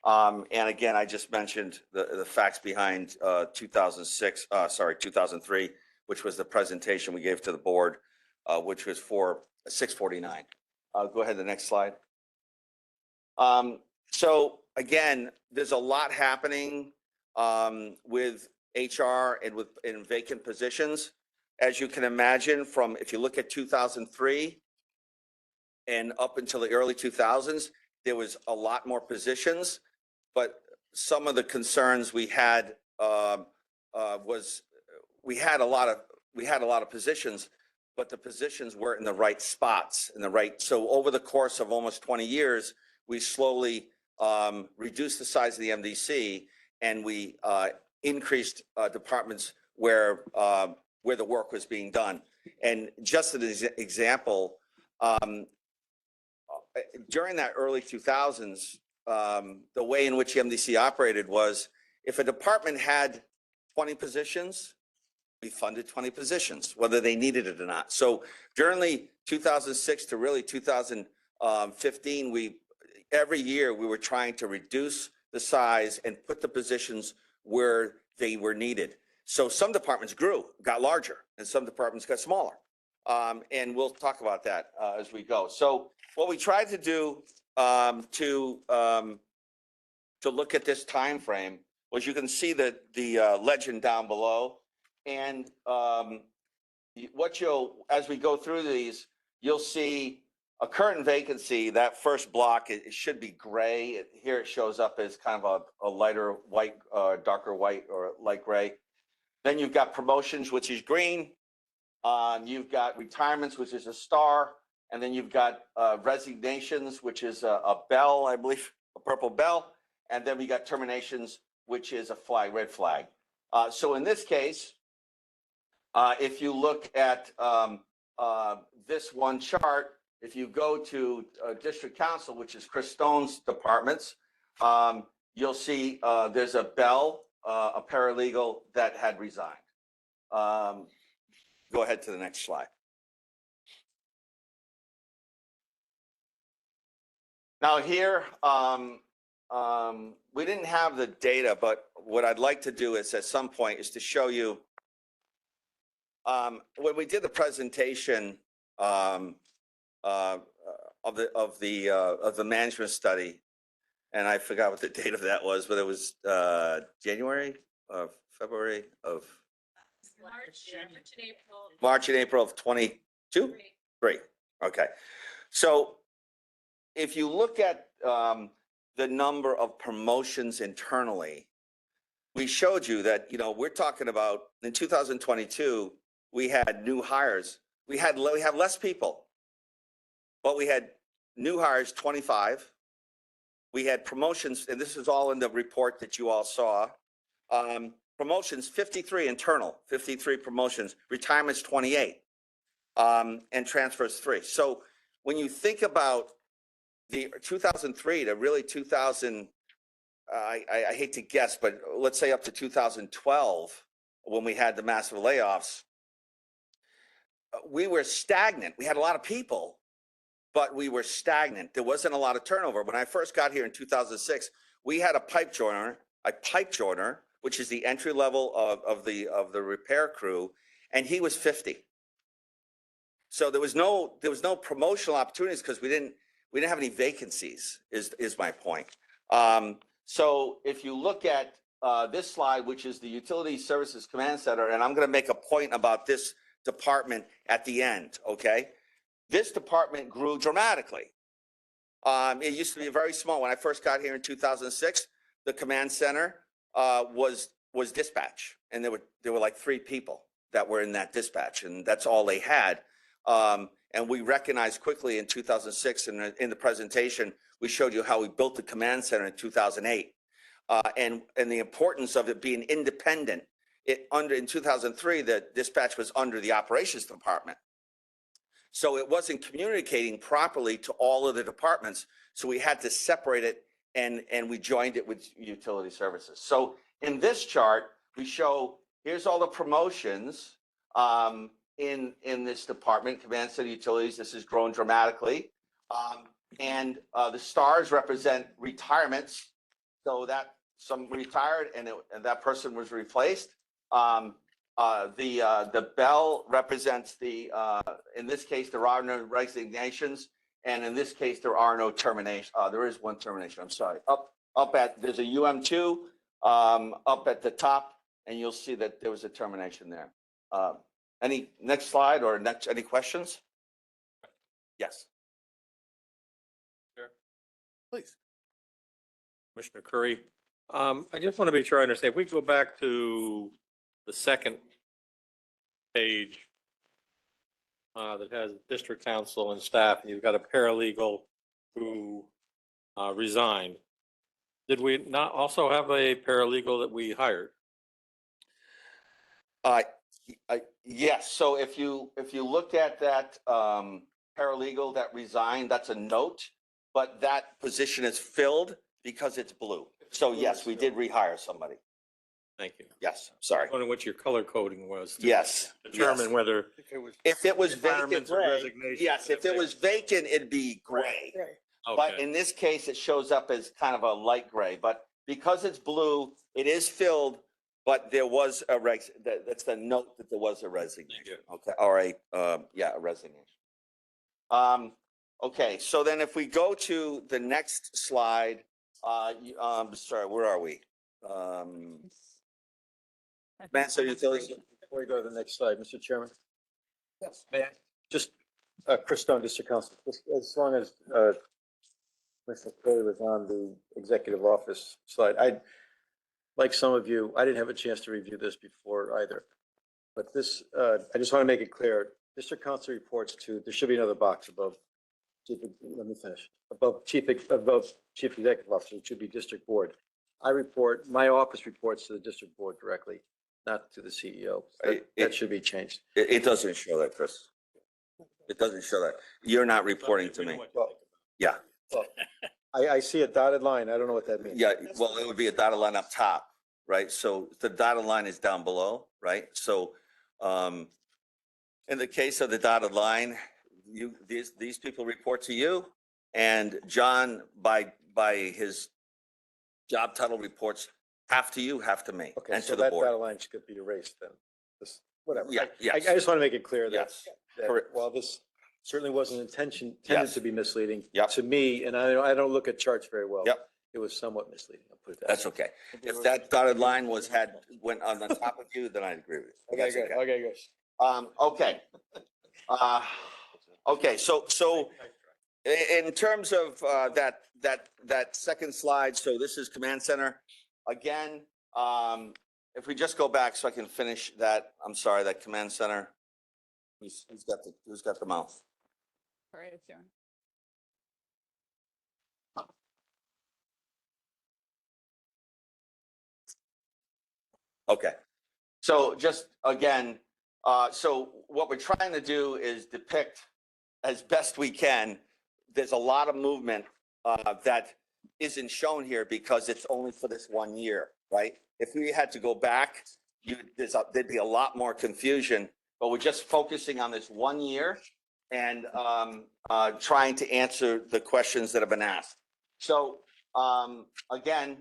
And again, I just mentioned the facts behind 2003, which was the presentation we gave to the board, which was for 649. Go ahead to the next slide. So again, there's a lot happening with HR and in vacant positions. As you can imagine, if you look at 2003 and up until the early 2000s, there was a lot more positions. But some of the concerns we had was we had a lot of positions, but the positions weren't in the right spots, So over the course of almost 20 years, we slowly reduced the size of the MDC, and we increased departments where the work was being done. And just as an example, during that early 2000s, the way in which the MDC operated was if a department had 20 positions, we funded 20 positions, whether they needed it or not. So during the 2006 to really 2015, every year we were trying to reduce the size and put the positions where they were needed. So some departments got larger, and some departments got smaller. And we'll talk about that as we go. So what we tried to do to look at this time frame was, you can see that the legend down below, and as we go through these, you'll see a current vacancy. That first block, it should be gray. Here it shows up as kind of a lighter white, darker white, or light gray. Then you've got promotions, which is green. You've got retirements, which is a star. And then you've got resignations, which is a bell, I believe, a purple bell. And then we got terminations, which is a red flag. So in this case, if you look at this one chart, if you go to district council, which is Chris Stone's departments, you'll see there's a bell, a paralegal that had resigned. Go ahead to the next slide. Now here, we didn't have the data, but what I'd like to do is at some point is to show you, when we did the presentation of the management study, and I forgot what the date of that was, but it was January or February of March and April of 22? Great. Okay. So if you look at the number of promotions internally, we showed you that, we're talking about in 2022, we had new hires. We have less people, but we had new hires, 25. We had promotions, and this is all in the report that you all saw. Promotions, 53 internal, 53 promotions, retirements, 28, and transfers 3. So when you think about the 2003 to really 2000, I hate to guess, but let's say up to 2012, when we had the massive layoffs, we were stagnant. We had a lot of people, but we were stagnant. There wasn't a lot of turnover. When I first got here in 2006, we had a pipe joiner, which is the entry level of the repair crew, and he was 50. So there was no promotional opportunities because we didn't have any vacancies, is my point. So if you look at this slide, which is the Utility Services Command Center, and I'm going to make a point about this department at the end, okay? This department grew dramatically. It used to be very small. When I first got here in 2006, the command center was dispatch, and there were like 3 people that were in that dispatch, and that's all they had. And we recognized quickly in 2006, and in the presentation, we showed you how we built the command center in 2008. And the importance of it being independent. In 2003, the dispatch was under the operations department. So it wasn't communicating properly to all of the departments. So we had to separate it and we joined it with utility services. So in this chart, we show, here's all the promotions in this department, Command Center Utilities. This has grown dramatically. And the stars represent retirements. So that some retired and that person was replaced. The bell represents in this case, there are no resignations. And in this case, there are no terminations. There is one termination, I'm sorry. There's a UM2 up at the top, and you'll see that there was a termination there. Next slide or any questions? Yes. Please. Commissioner Curry, I just want to be sure I understand. If we go back to the second page that has district council and staff, and you've got a paralegal who resigned. Did we not also have a paralegal that we hired? Yes. So if you look at that paralegal that resigned, that's a note, but that position is filled because it's blue. So yes, we did rehire somebody. Thank you. Yes, sorry. I wonder what your color coding was. To Yes. Determine yes. whether. If it was vacant, Retirements or gray, resignations, yes, if it was vacant, it'd be gray. But Okay. in this case, it shows up as kind of a light gray, but because it's blue, it is filled, but there was that's the note that there was a resignation. Okay, all right, a resignation. Okay, so then if we go to the next slide, sorry, where are we? Master Utilities. Before we go to the next slide, Mr. Chairman, Yes. may I just, Chris Stone, District Council, just as long as Mr. Curry was on the executive office slide, like some of you, I didn't have a chance to review this before either. But this, I just want to make it clear, District Council reports to, there should be another box above, let me finish, above chief executive officer, it should be district board. My office reports to the district board directly, not to the CEO. That should be changed. It doesn't show that, Chris. It doesn't show that. You're not reporting to me. Yeah, Well, I see a dotted line. I don't know what that means. yeah, well, it would be a dotted line up top, right? So the dotted line is down below, right? So, in the case of the dotted line, these people report to you, and John, by his job title, reports half to you, half to me, Okay, and so to the that board. dotted line could be erased then. Whatever. Yeah, I yes. just want to make it clear that, Yes, correct. while this certainly wasn't intended Yes. to be misleading Yep. to me, and I don't look at charts very well. Yep. It was somewhat misleading. I'll put it that That's way. okay. If that dotted line went on the top of you, then I'd agree with you. Okay, That's good. Okay, good. Okay. Okay, so in terms of that second slide, so this is command center. Again, if we just go back so I can finish that, I'm sorry, that command center. Who's got the mouth? All right, it's doing. Okay. So just again, so what we're trying to do is depict as best we can. There's a lot of movement that isn't shown here because it's only for this 1 year, right? If we had to go back, there'd be a lot more confusion, but we're just focusing on this 1 year and trying to answer the questions that have been asked. So again,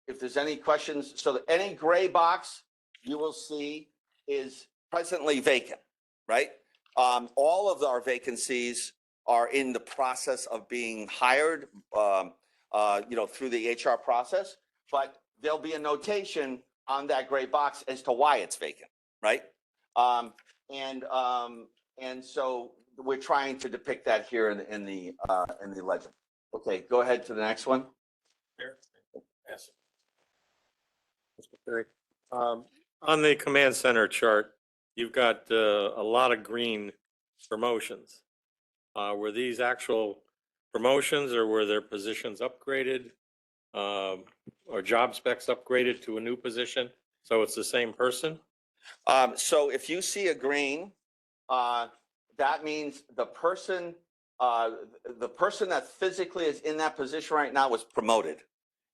if there's any questions, so any gray box you will see is presently vacant, right? All of our vacancies are in the process of being hired, through the HR process, but there'll be a notation on that gray box as to why it's vacant, right? And so we're trying to depict that here in the legend. Okay, go ahead to the next one. Yes. Mr. Curry. On the command center chart, you've got a lot of green promotions. Were these actual promotions or were their positions upgraded? Or job specs upgraded to a new position? So it's the same person? So if you see a green, that means the person that physically is in that position right now was promoted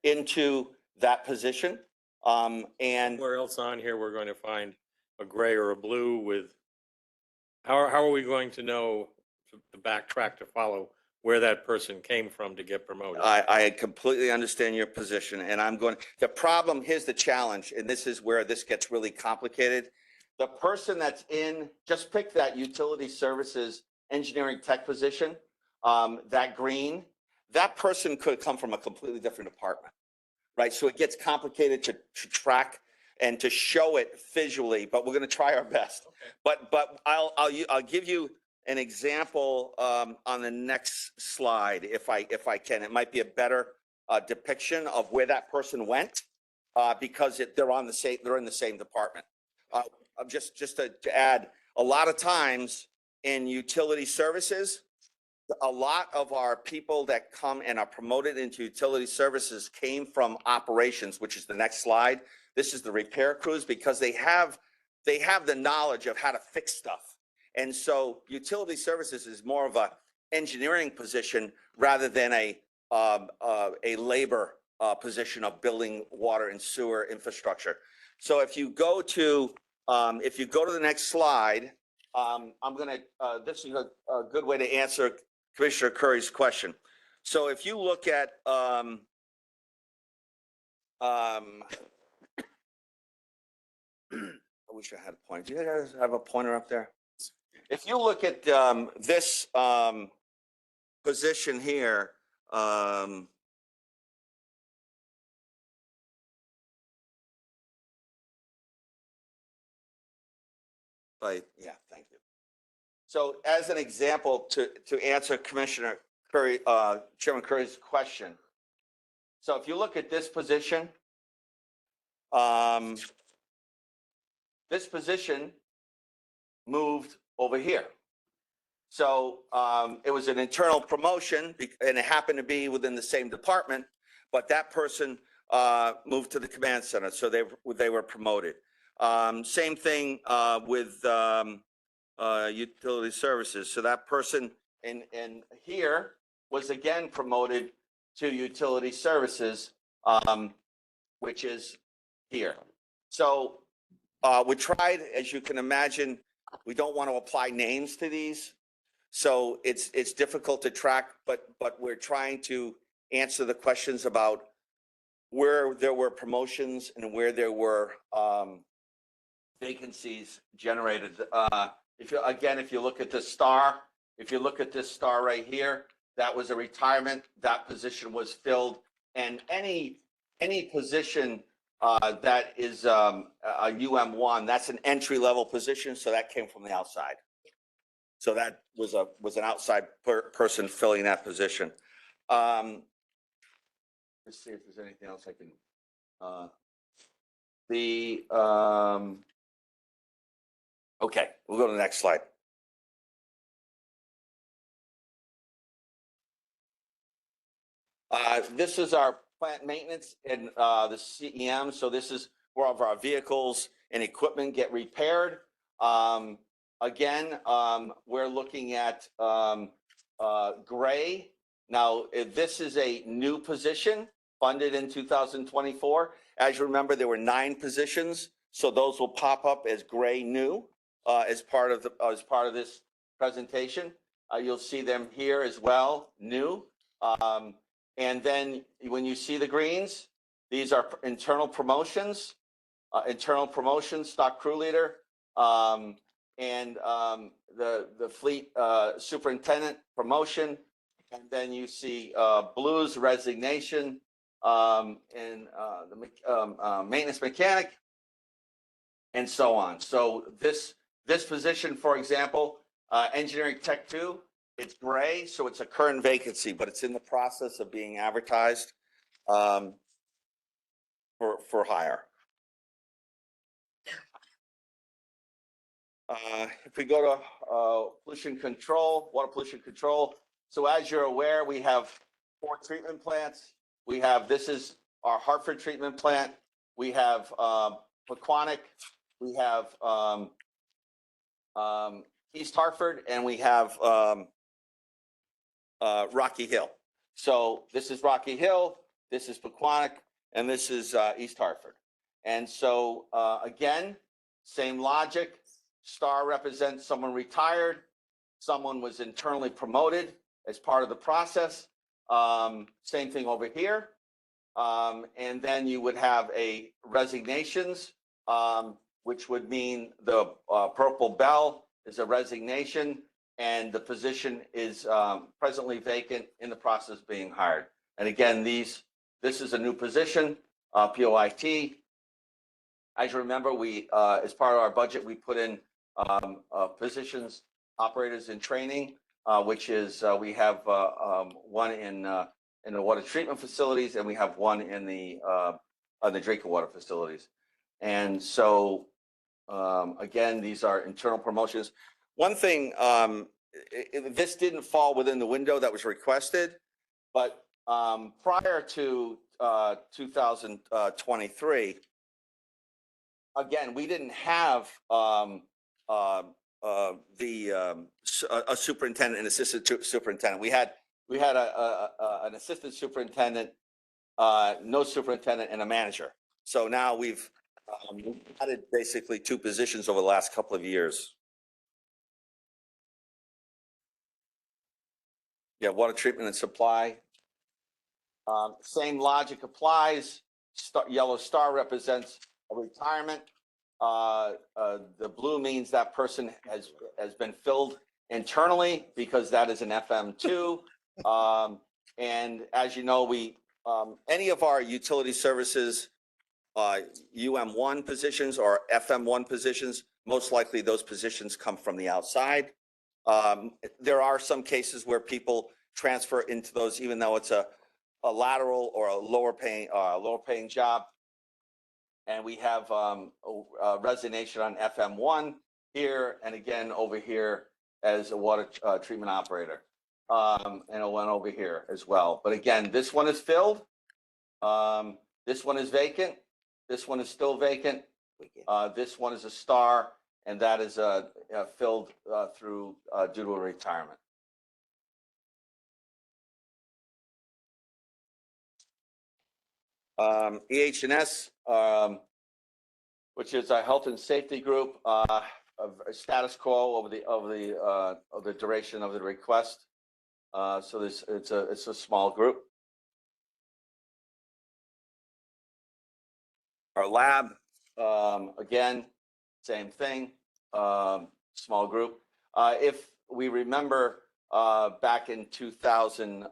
into that position. And Where else on here we're going to find a gray or a blue with, how are we going to know to backtrack to follow where that person came from to get promoted? I completely understand your position, and the problem, here's the challenge, and this is where this gets really complicated. The person that's just pick that utility services engineering tech position, that green, that person could come from a completely different department, right? So it gets complicated to track and to show it visually, but we're going to try our best. Okay. But I'll give you an example on the next slide, if I can. It might be a better depiction of where that person went because they're in the same department. Just to add, a lot of times in utility services, a lot of our people that come and are promoted into utility services came from operations, which is the next slide. This is the repair crews because they have the knowledge of how to fix stuff. And so utility services is more of a engineering position rather than a labor position of building water and sewer infrastructure. So if you go to the next slide, this is a good way to answer Commissioner Curry's question. So if you look at I wish I had a pointer. Do you guys have a pointer up there? If you look at this position here, yeah, thank you. So as an example, to answer Commissioner Curry, Chairman Curry's question. So if you look at this position moved over here. So it was an internal promotion and it happened to be within the same department, but that person moved to the command center. So they were promoted. Same thing with utility services. So that person in here was again promoted to utility services, which is here. So we tried, as you can imagine, we don't want to apply names to these. So it's difficult to track, but we're trying to answer the questions about where there were promotions and where there were vacancies generated. If you look at this star, right here, that was a retirement. That position was filled, and any position that is a UM1, that's an entry level position, so that came from the outside. So that was an outside person filling that position. Let's see if there's anything else I can. Okay, we'll go to the next slide. This is our plant maintenance and the CEM. So this is where all of our vehicles and equipment get repaired. Again, we're looking at gray. Now, this is a new position funded in 2024. As you remember, there were 9 positions. So those will pop up as gray new as part of this presentation. You'll see them here as well, new. And then when you see the greens, these are internal promotions, stock crew leader, and the fleet superintendent promotion. And then you see blues resignation and the maintenance mechanic and so on. So this position, for example, engineering tech 2, it's gray, so it's a current vacancy, but it's in the process of being advertised for hire. If we go to pollution control, water pollution control. So as you're aware, we have 4 treatment plants. We have, this is our Hartford treatment plant. We have Pequannock. We have East Hartford, and we have Rocky Hill. So this is Rocky Hill, this is Pequannock, and this is East Hartford. And so again, same logic. Star represents someone retired, someone was internally promoted as part of the process. Same thing over here. And then you would have a resignations, which would mean the purple bell is a resignation, and the position is presently vacant, in the process of being hired. And again, this is a new position, POIT. As you remember, we, as part of our budget, we put in positions, operators in training, which is we have one in the water treatment facilities, and we have one in the drinking water facilities. And so again, these are internal promotions. One thing, this didn't fall within the window that was requested, but prior to 2023, again, we didn't have a superintendent and assistant superintendent. We had an assistant superintendent, no superintendent, and a manager. So now we've added basically 2 positions over the last couple of years. Yeah, water treatment and supply. Same logic applies. Yellow star represents a retirement. The blue means that person has been filled internally, because that is an FM2. And as you know, we any of our utility services, UM1 positions or FM1 positions, most likely those positions come from the outside. There are some cases where people transfer into those, even though it's a lateral or a lower paying job. And we have a resignation on FM1 here, and again over here as a water treatment operator, and a one over here as well. But again, this one is filled. This one is vacant. This one is still vacant. This one is a star, and that is filled through due to a retirement. EH&S, which is a health and safety group, of status quo over the duration of the request. So it's a small group. Our lab, again, same thing, small group. If we remember, back in 2000,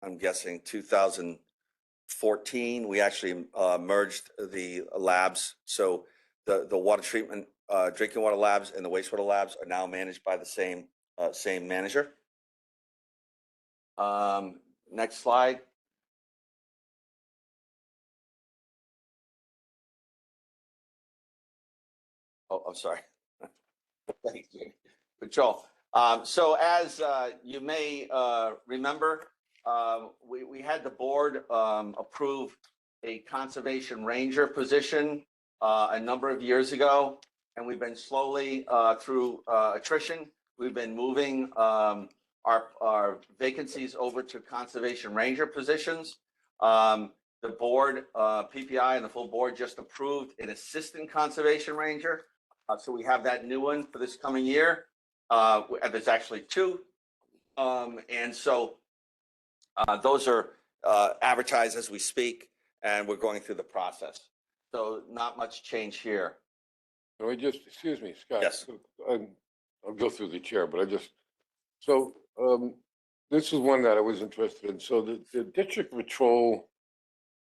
I'm guessing 2014, we actually merged the labs. So the water treatment, drinking water labs and the wastewater labs are now managed by the same manager. Next slide. Oh, I'm sorry. Thank you. Patrol. So as you may remember, we had the board approve a conservation ranger position a number of years ago, and we've been slowly through attrition, we've been moving our vacancies over to conservation ranger positions. The board, PPI and the full board just approved an assistant conservation ranger. So we have that new one for this coming year. There's actually 2. And so those are advertised as we speak, and we're going through the process. So not much change here. Can I just, excuse me, Scott? Yes. I'll go through the chair, but this is one that I was interested in. So the district patrol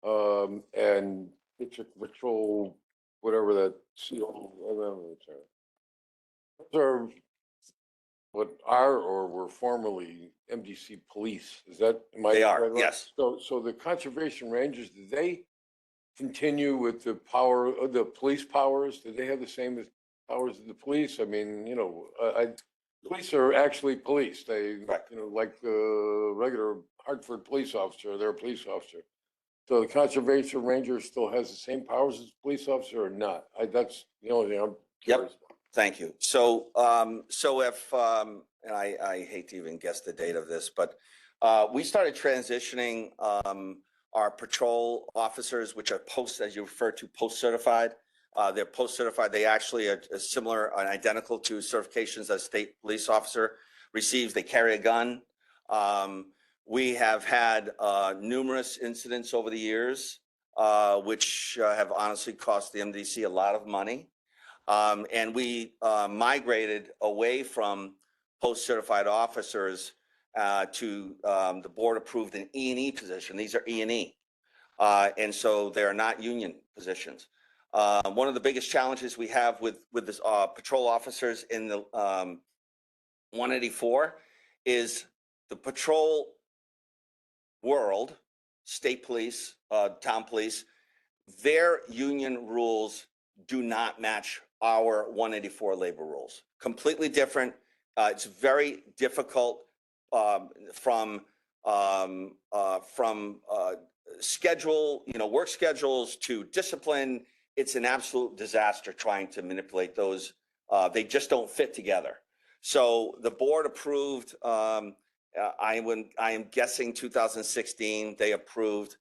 and district patrol, whatever that CO, those are what are or were formerly MDC police. Is that? They are, correct? yes. So the conservation rangers, do they continue with the power of the police powers? Do they have the same powers as the police? I mean, police are actually police. They, Correct. like the regular Hartford police officer, they're a police officer. So the conservation ranger still has the same powers as a police officer or not? That's the only thing I'm Yep. curious about. Thank you. So, if, and I hate to even guess the date of this, but we started transitioning our patrol officers, which are as you refer to, post-certified. They're post-certified. They actually are similar and identical to certifications that a state police officer receives. They carry a gun. We have had numerous incidents over the years, which have honestly cost the MDC a lot of money. And we migrated away from post-certified officers to the board approved an E&E position. These are E&E. And so they're not union positions. One of the biggest challenges we have with this patrol officers in the 184 is the patrol world, state police, town police, their union rules do not match our 184 labor rules. Completely different. It's very difficult from schedule, work schedules to discipline. It's an absolute disaster trying to manipulate those. They just don't fit together. So the board approved, I am guessing 2016, they approved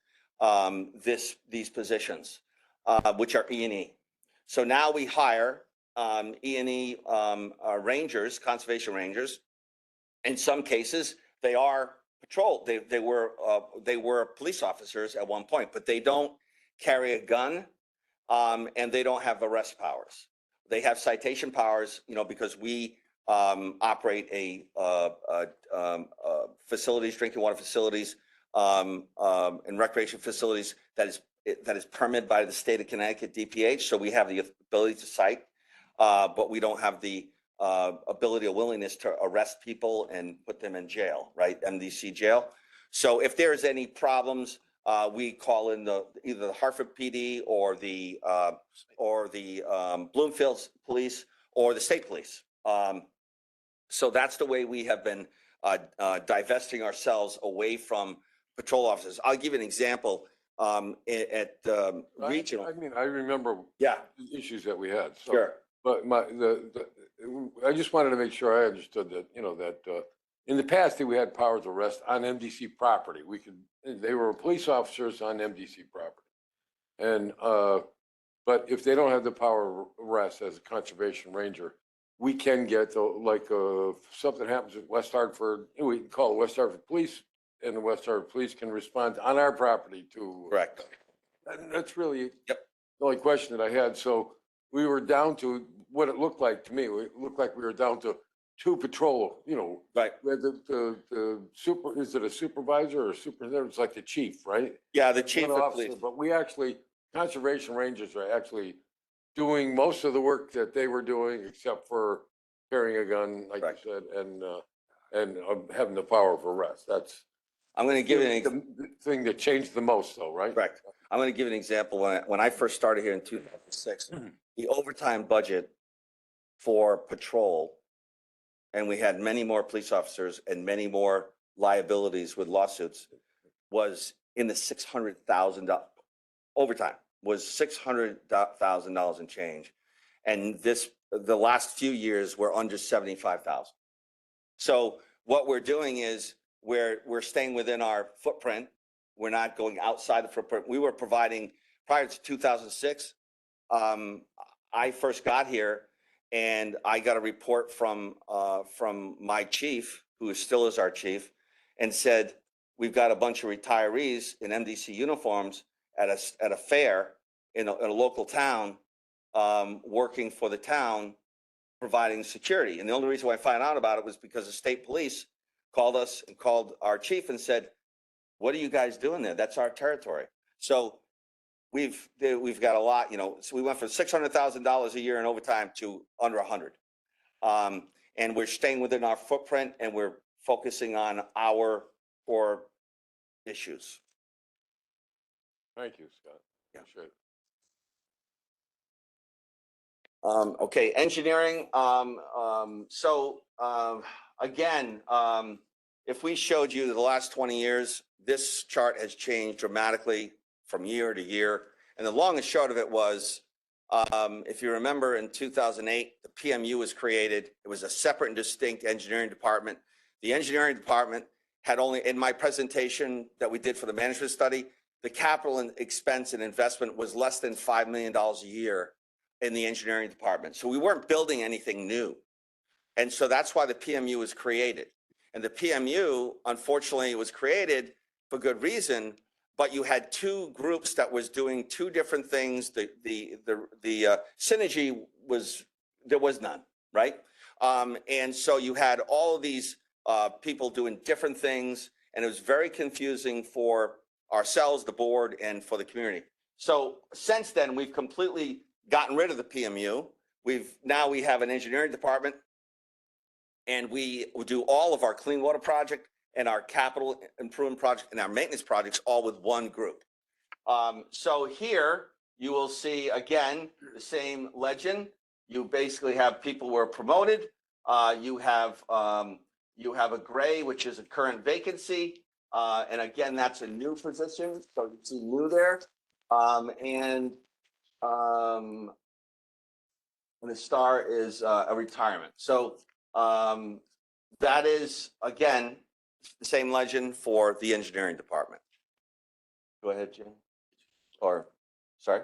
these positions, which are E&E. So now we hire E&E rangers, conservation rangers. In some cases, they are patrol. They were police officers at one point, but they don't carry a gun, and they don't have arrest powers. They have citation powers, because we operate facilities, drinking water facilities, and recreation facilities that is permitted by the state of Connecticut DPH. So we have the ability to cite, but we don't have the ability or willingness to arrest people and put them in jail, right? MDC jail. So if there's any problems, we call in either the Hartford PD or the Bloomfield Police or the state police. So that's the way we have been divesting ourselves away from patrol officers. I'll give you an example. At regional. I remember Yeah. the issues that we had. So, Sure. but I just wanted to make sure I understood that, that in the past, we had powers of arrest on MDC property. They were police officers on MDC property. And, but if they don't have the power of arrest as a conservation ranger, we can get, if something happens at West Hartford, we can call the West Hartford Police, and the West Hartford Police can respond on our property to. Correct. And that's really Yep. the only question that I had. So we were down to what it looked like to me. It looked like we were down to two patrol, Right. we had the is it a supervisor or superintendent? It's like the chief, right? Yeah, the chief One of officer, police. But we actually, conservation rangers are actually doing most of the work that they were doing, except for carrying a gun, like Correct. you said, and having the power of arrest. That's I'm going to give you an the thing that changed the most, though, right? Correct. I'm going to give you an example. When I first started here in 2006, the overtime budget for patrol, and we had many more police officers and many more liabilities with lawsuits, was in the $600,000 overtime was $600,000 and change. And the last few years were under 75,000. So what we're doing is we're staying within our footprint. We're not going outside the footprint. We were providing, prior to 2006, I first got here and I got a report from my chief, who still is our chief, and said, we've got a bunch of retirees in MDC uniforms at a fair in a local town, working for the town, providing security. And the only reason why I found out about it was because the state police called us and called our chief and said, what are you guys doing there? That's our territory. So we've got a lot, so we went from $600,000 a year in overtime to under 100. And we're staying within our footprint and we're focusing on our core issues. Thank you, Scott. Appreciate it. Okay, engineering, again, if we showed you the last 20 years, this chart has changed dramatically from year to year. And the long and short of it was, if you remember in 2008, the PMU was created. It was a separate and distinct engineering department. The engineering department had only, in my presentation that we did for the management study, the capital and expense and investment was less than $5 million a year in the engineering department. So we weren't building anything new. And so that's why the PMU was created. And the PMU, unfortunately, was created for good reason, but you had two groups that was doing two different things. The synergy was, there was none, right? And so you had all of these people doing different things, and it was very confusing for ourselves, the board, and for the community. So since then, we've completely gotten rid of the PMU. Now we have an engineering department, and we do all of our clean water project and our capital improvement project and our maintenance projects all with one group. So here you will see again the same legend. You basically have people who are promoted. You have a gray, which is a current vacancy, and again that's a new position. So you see new there, and the star is a retirement. So that is, again, the same legend for the engineering department. Go ahead, Jim. Or, sorry?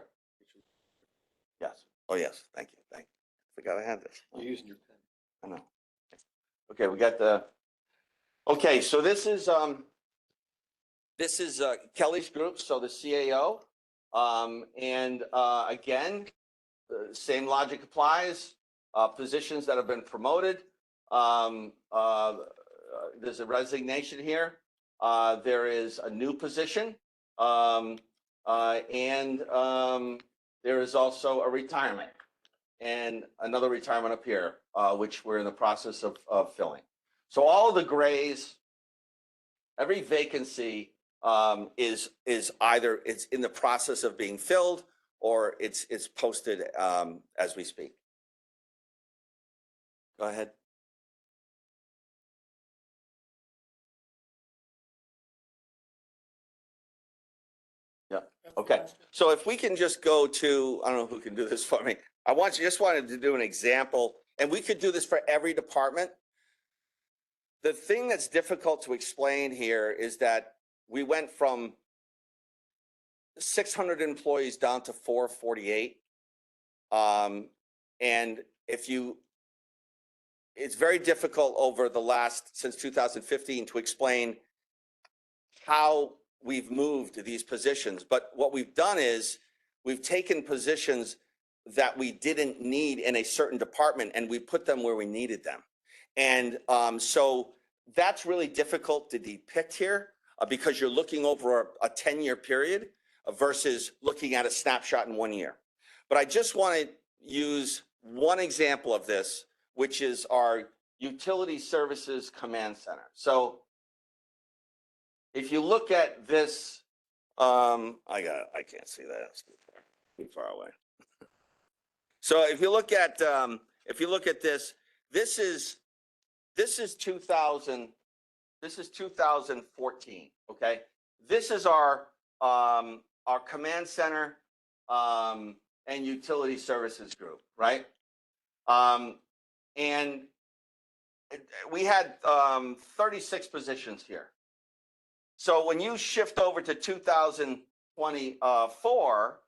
Yes. Oh, yes. Thank you. Thank you. Forgot I had this. You're using your pen. I know. Okay, we got the, okay, so this is Kelly's group, so the CAO. And again, the same logic applies. Positions that have been promoted. There's a resignation here. There is a new position. And there is also a retirement and another retirement up here, which we're in the process of filling. So all the grays, every vacancy is either it's in the process of being filled or it's posted as we speak. Go ahead. Yeah. Okay. So if we can just go to, I don't know who can do this for me. Just wanted to do an example, and we could do this for every department. The thing that's difficult to explain here is that we went from 600 employees down to 448. And it's very difficult over the since 2015 to explain how we've moved these positions. But what we've done is we've taken positions that we didn't need in a certain department and we put them where we needed them. And so that's really difficult to depict here because you're looking over a 10-year period versus looking at a snapshot in 1 year. But I just want to use one example of this, which is our Utility Services Command Center. So if you look at this, I can't see that. It's too far away. So if you look at this is 2014. Okay, this is our command center and utility services group, right? And we had 36 positions here. So when you shift over to 2024,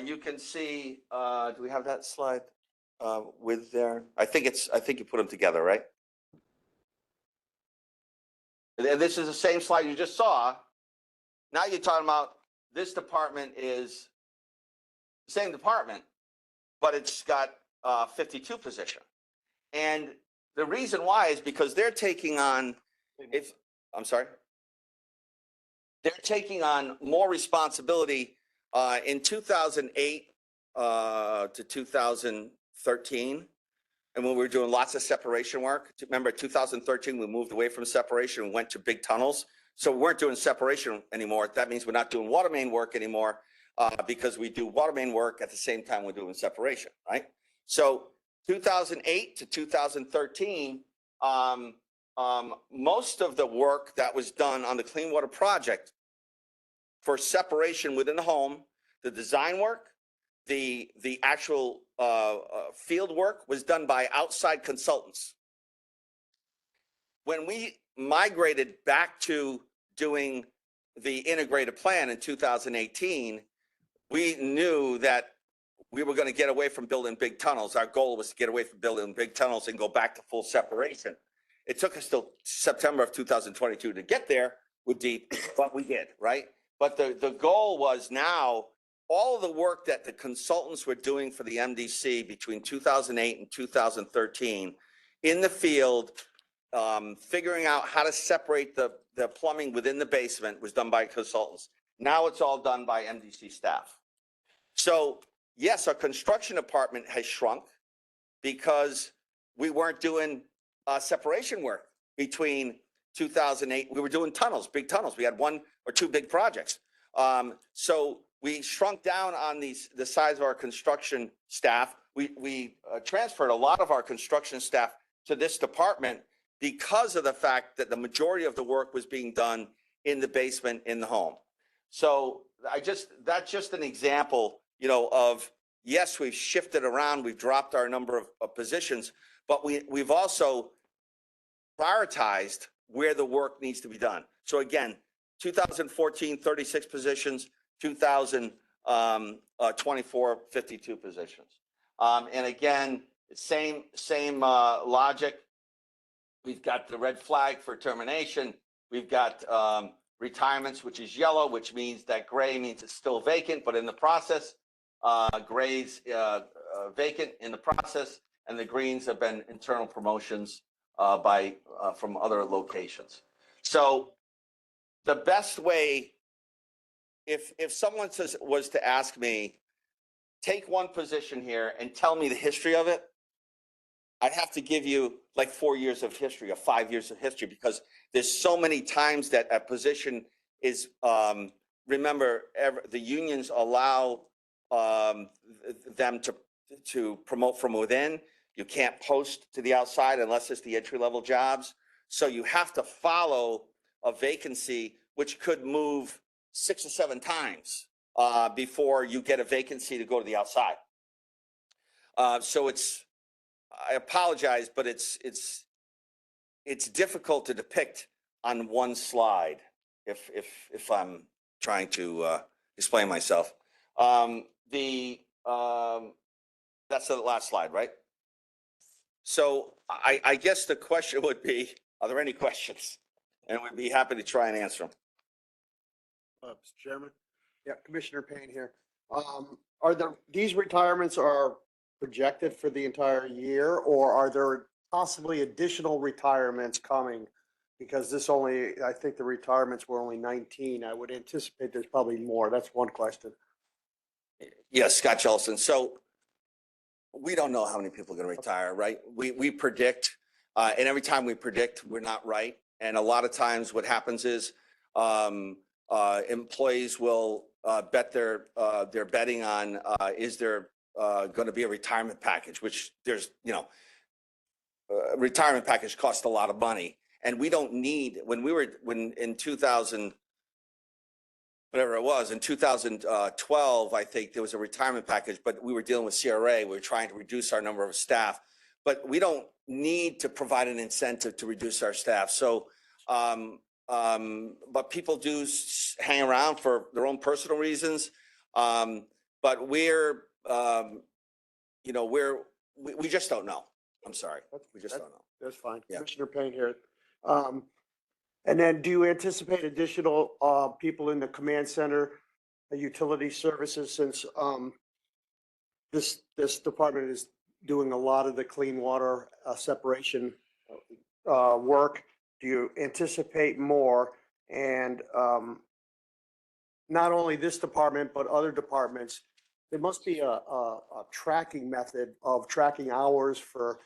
you can see, do we have that slide with there? I think you put them together, right? And this is the same slide you just saw. Now you're talking about this department is the same department, but it's got 52 positions. And the reason why is because they're taking on, they're taking on more responsibility in 2008 to 2013. And when we were doing lots of separation work, remember 2013, we moved away from separation and went to big tunnels. So we weren't doing separation anymore. That means we're not doing water main work anymore. because we do water main work at the same time we're doing separation, right? So 2008 to 2013, most of the work that was done on the clean water project for separation within the home, the design work, the actual field work was done by outside consultants. When we migrated back to doing the integrated plan in 2018, we knew that we were going to get away from building big tunnels. Our goal was to get away from building big tunnels and go back to full separation. It took us till September of 2022 to get there with deep, but we did, right? But the goal was now all of the work that the consultants were doing for the MDC between 2008 and 2013 in the field, figuring out how to separate the plumbing within the basement was done by consultants. Now it's all done by MDC staff. So yes, our construction department has shrunk because we weren't doing separation work between 2008. We were doing tunnels, big tunnels. We had 1 or 2 big projects. So we shrunk down on the size of our construction staff. We transferred a lot of our construction staff to this department because of the fact that the majority of the work was being done in the basement in the home. So that's just an example, of, yes, we've shifted around, we've dropped our number of positions, but we've also prioritized where the work needs to be done. So again, 2014, 36 positions, 2024, 52 positions. And again, same logic. We've got the red flag for termination. We've got retirements, which is yellow, which means that gray means it's still vacant, but in the process, gray's vacant in the process, and the greens have been internal promotions from other locations. So the best way, if someone was to ask me, take one position here and tell me the history of it, I'd have to give you like 4 years of history or 5 years of history, because there's so many times that a position is, remember, the unions allow them to promote from within. You can't post to the outside unless it's the entry-level jobs. So you have to follow a vacancy, which could move 6 or 7 times before you get a vacancy to go to the outside. So I apologize, but it's difficult to depict on one slide if I'm trying to explain myself. That's the last slide, right? So I guess the question would be, are there any questions? And we'd be happy to try and answer them. Mr. Chairman? Yeah, Commissioner Payne here. Are these retirements are projected for the entire year, or are there possibly additional retirements coming? Because I think the retirements were only 19. I would anticipate there's probably more. That's one question. Yes, Scott Jellison. So we don't know how many people are going to retire, right? We predict, and every time we predict, we're not right. And a lot of times what happens is employees will bet they're betting on is there going to be a retirement package, which there's, retirement package costs a lot of money. And we don't need, when in 2000, whatever it was, in 2012, I think there was a retirement package, but we were dealing with CRA. We were trying to reduce our number of staff, but we don't need to provide an incentive to reduce our staff. So, but people do hang around for their own personal reasons. But we just don't know. I'm sorry. We just don't know. That's fine. Yeah. Commissioner Payne here. And then do you anticipate additional people in the command center, utility services, since this department is doing a lot of the clean water separation work? Do you anticipate more? And not only this department, but other departments, there must be a tracking method of tracking hours for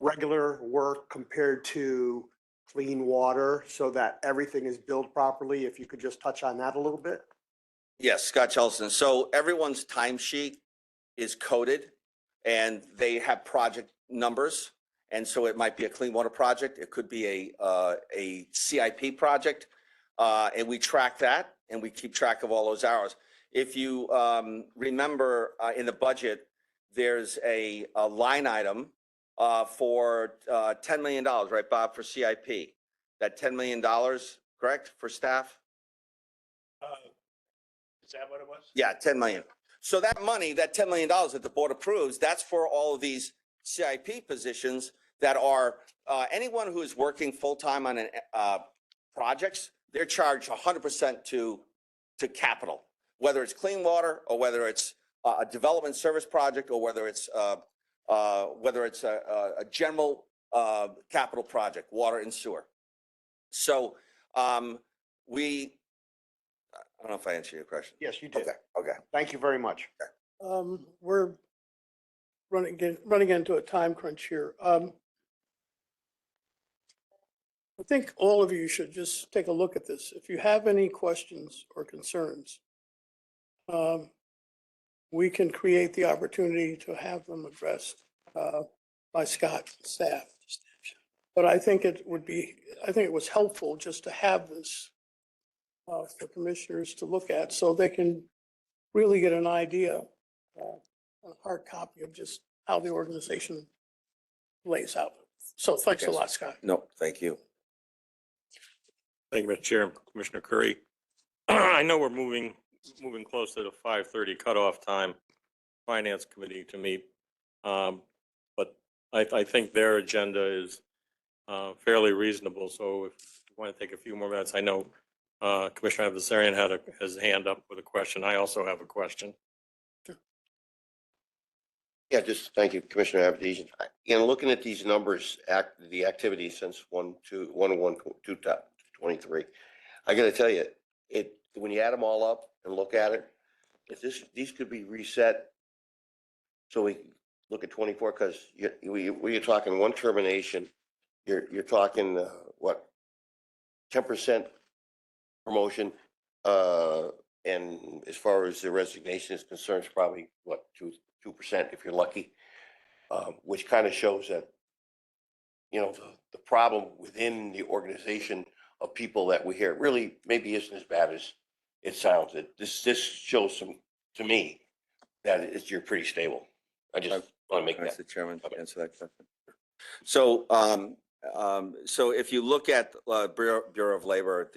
regular work compared to clean water so that everything is billed properly. If you could just touch on that a little bit. Yes, Scott Chelston. So everyone's timesheet is coded and they have project numbers. And so it might be a clean water project. It could be a CIP project. And we track that and we keep track of all those hours. If you remember in the budget, there's a line item for $10 million, right, Bob, for CIP? That $10 million, correct, for staff? Is that what it was? Yeah, 10 million. So that money, that $10 million that the board approves, that's for all of these CIP positions that are, anyone who is working full-time on projects, they're charged 100% to capital, whether it's clean water or whether it's a development service project or whether it's a general capital project, water and sewer. So I don't know if I answered your question. Yes, you did. Okay. Thank you very much. We're running into a time crunch here. I think all of you should just take a look at this. If you have any questions or concerns, we can create the opportunity to have them addressed by Scott's staff. But I think it was helpful just to have this for commissioners to look at so they can really get an idea, a hard copy of just how the organization lays out. So thanks a lot, Scott. No, thank you. Thank you, Mr. Chair. Commissioner Curry. I know we're moving close to the 5:30 cutoff time, Finance Committee to meet. But I think their agenda is fairly reasonable. So if you want to take a few more minutes, I know Commissioner Avazarian had his hand up with a question. I also have a question. Yeah, just thank you, Commissioner Abdizian. In looking at these numbers, the activity since 1/1/23, I got to tell you, when you add them all up and look at it, these could be reset. So we look at 24 because you're talking one termination, you're talking what 10% promotion, and as far as the resignation is concerned, it's probably what 2% if you're lucky, which kind of shows that, you know, the problem within the organization of people that we hear really maybe isn't as bad as it sounds. This shows to me that you're pretty stable. I just want to make that. Mr. Chairman, answer that question. So, so if you look at Bureau of Labor,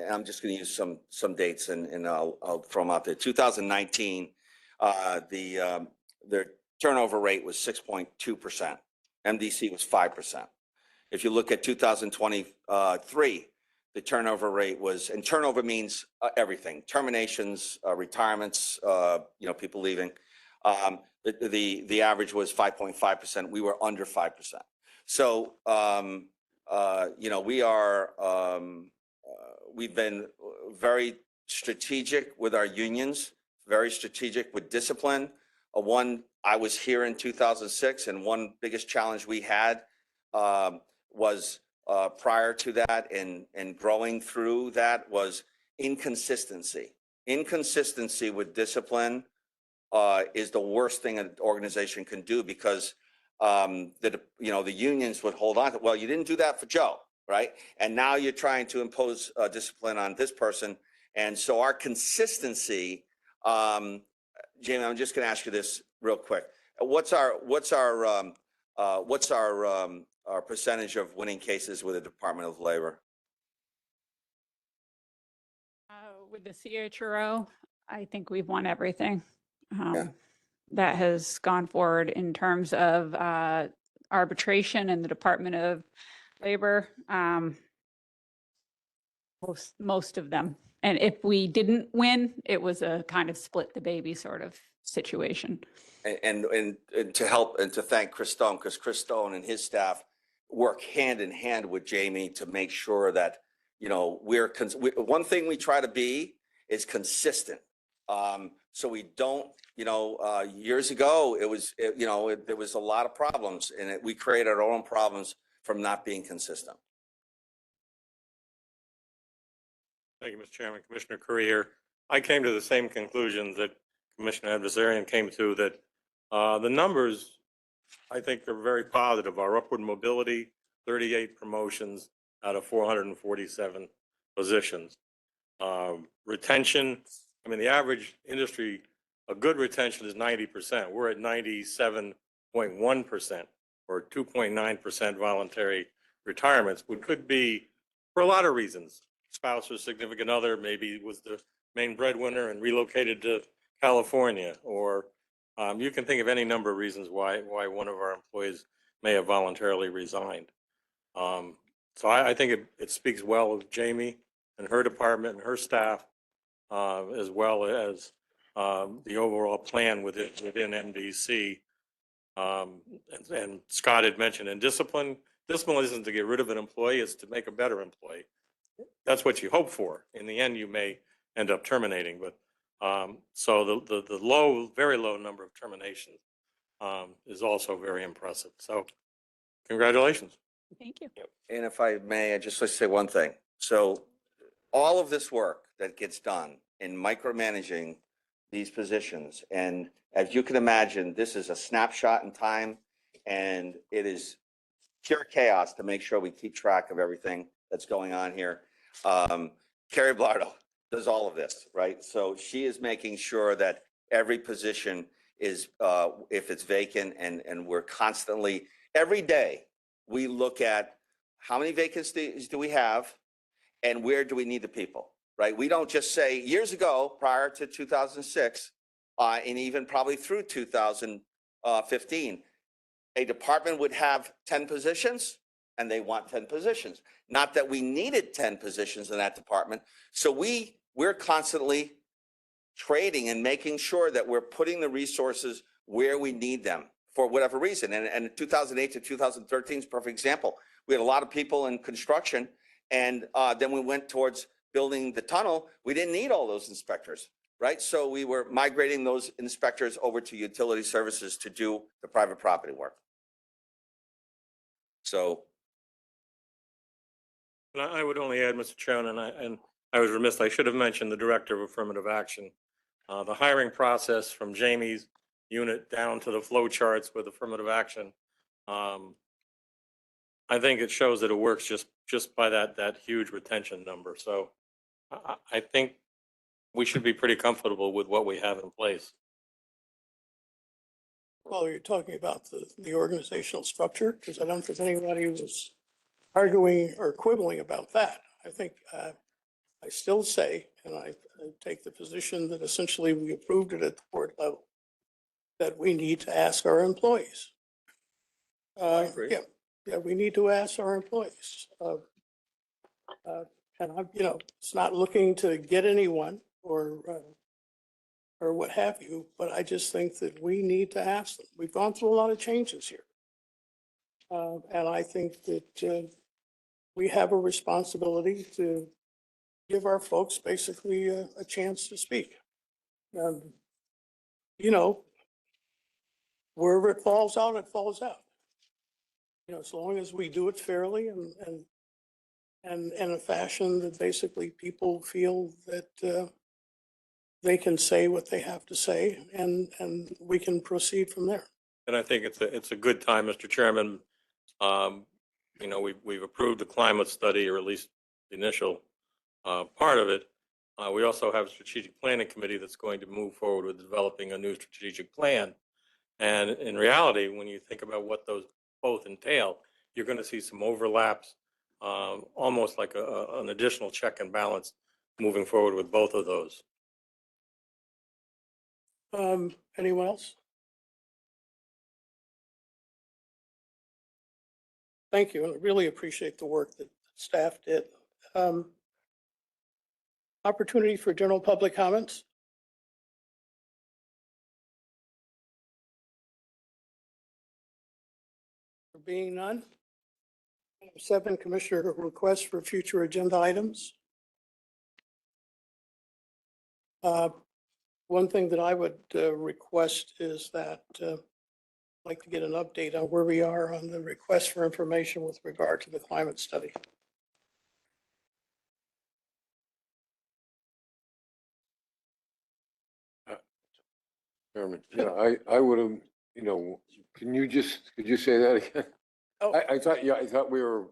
I'm just going to use some dates and I'll throw them out there. 2019, their turnover rate was 6.2%. MDC was 5%. If you look at 2023, the turnover rate was, and turnover means everything: terminations, retirements, people leaving. The average was 5.5%. We were under 5%. So, we've been very strategic with our unions, very strategic with discipline. I was here in 2006, and one biggest challenge we had was prior to that and growing through that was inconsistency. Inconsistency with discipline is the worst thing an organization can do because the unions would hold on to, well, you didn't do that for Joe, right? And now you're trying to impose discipline on this person. And so our consistency, Jamie, I'm just going to ask you this real quick. What's our percentage of winning cases with the Department of Labor? With the CHRO, I think we've won everything that has gone forward in terms of arbitration in the Department of Labor. Most of them. And if we didn't win, it was a kind of split the baby sort of situation. And to help and to thank Chris Stone, because Chris Stone and his staff work hand in hand with Jamie to make sure that, one thing we try to be is consistent. So we don't, years ago, there was a lot of problems and we created our own problems from not being consistent. Thank you, Mr. Chairman. Commissioner Curry here. I came to the same conclusions that Commissioner Adversarian came to, that the numbers, I think, are very positive. Our upward mobility, 38 promotions out of 447 positions. Retention, I mean, the average industry, a good retention is 90%. We're at 97.1%, or 2.9% voluntary retirements, which could be for a lot of reasons. Spouse or significant other maybe was the main breadwinner and relocated to California, or you can think of any number of reasons why one of our employees may have voluntarily resigned. So I think it speaks well of Jamie and her department and her staff, as well as the overall plan within MDC. And Scott had mentioned, and discipline isn't to get rid of an employee, it's to make a better employee. That's what you hope for. In the end, you may end up terminating, but so the low, very low number of terminations is also very impressive. So congratulations. Thank you. And if I may, I just like to say one thing. So all of this work that gets done in micromanaging these positions, and as you can imagine, this is a snapshot in time, and it is pure chaos to make sure we keep track of everything that's going on here. Carrie Blardo does all of this, right? So she is making sure that every position is, if it's vacant, and we're constantly, every day, we look at how many vacancies do we have and where do we need the people, right? We don't just say, years ago, prior to 2006, and even probably through 2015, a department would have 10 positions and they want 10 positions. Not that we needed 10 positions in that department. So we're constantly trading and making sure that we're putting the resources where we need them for whatever reason. And 2008 to 2013 is a perfect example. We had a lot of people in construction, and then we went towards building the tunnel. We didn't need all those inspectors, right? So we were migrating those inspectors over to utility services to do the private property work. So. And I would only add, Mr. Chairman, and I was remiss, I should have mentioned the Director of Affirmative Action. The hiring process from Jamie's unit down to the flow charts with affirmative action. I think it shows that it works just by that huge retention number. So I think we should be pretty comfortable with what we have in place. Well, you're talking about the organizational structure, because I don't think anybody was arguing or quibbling about that. I think I still say, and I take the position that essentially we approved it at the board level, that we need to ask our employees. agree. Yeah, we need to ask our employees. And I'm, it's not looking to get anyone or what have you, but I just think that we need to ask them. We've gone through a lot of changes here. And I think that we have a responsibility to give our folks basically a chance to speak. Wherever it falls out, it falls out. As long as we do it fairly and in a fashion that basically people feel that they can say what they have to say, and we can proceed from there. And I think it's a good time, Mr. Chairman. We've approved the climate study, or at least the initial part of it. We also have a strategic planning committee that's going to move forward with developing a new strategic plan. And in reality, when you think about what those both entail, you're going to see some overlaps, almost like an additional check and balance moving forward with both of those. Anyone else? Thank you. I really appreciate the work that staff did. Opportunity for general public comments. There being none. Item 7, Commissioner requests for future agenda items. One thing that I would request is that I'd like to get an update on where we are on the request for information with regard to the climate study. Chairman, I would have, could you say that again? Oh. I thought we were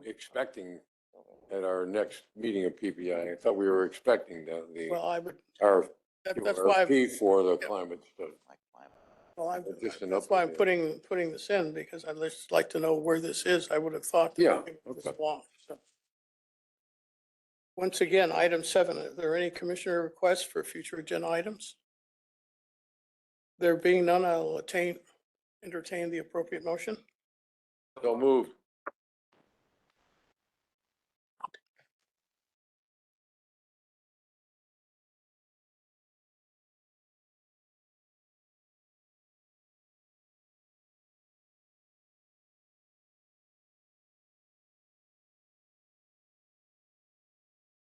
expecting at our next meeting of PPI, I thought we were expecting Well, I would, our that's why, RFP for the climate study. Just an that's why I'm update, putting this in, because I'd just like to know where this is. I would have thought. that Yeah, it was okay. long, so. Once again, item 7, are there any commissioner requests for future agenda items? There being none, I'll entertain the appropriate motion. So moved.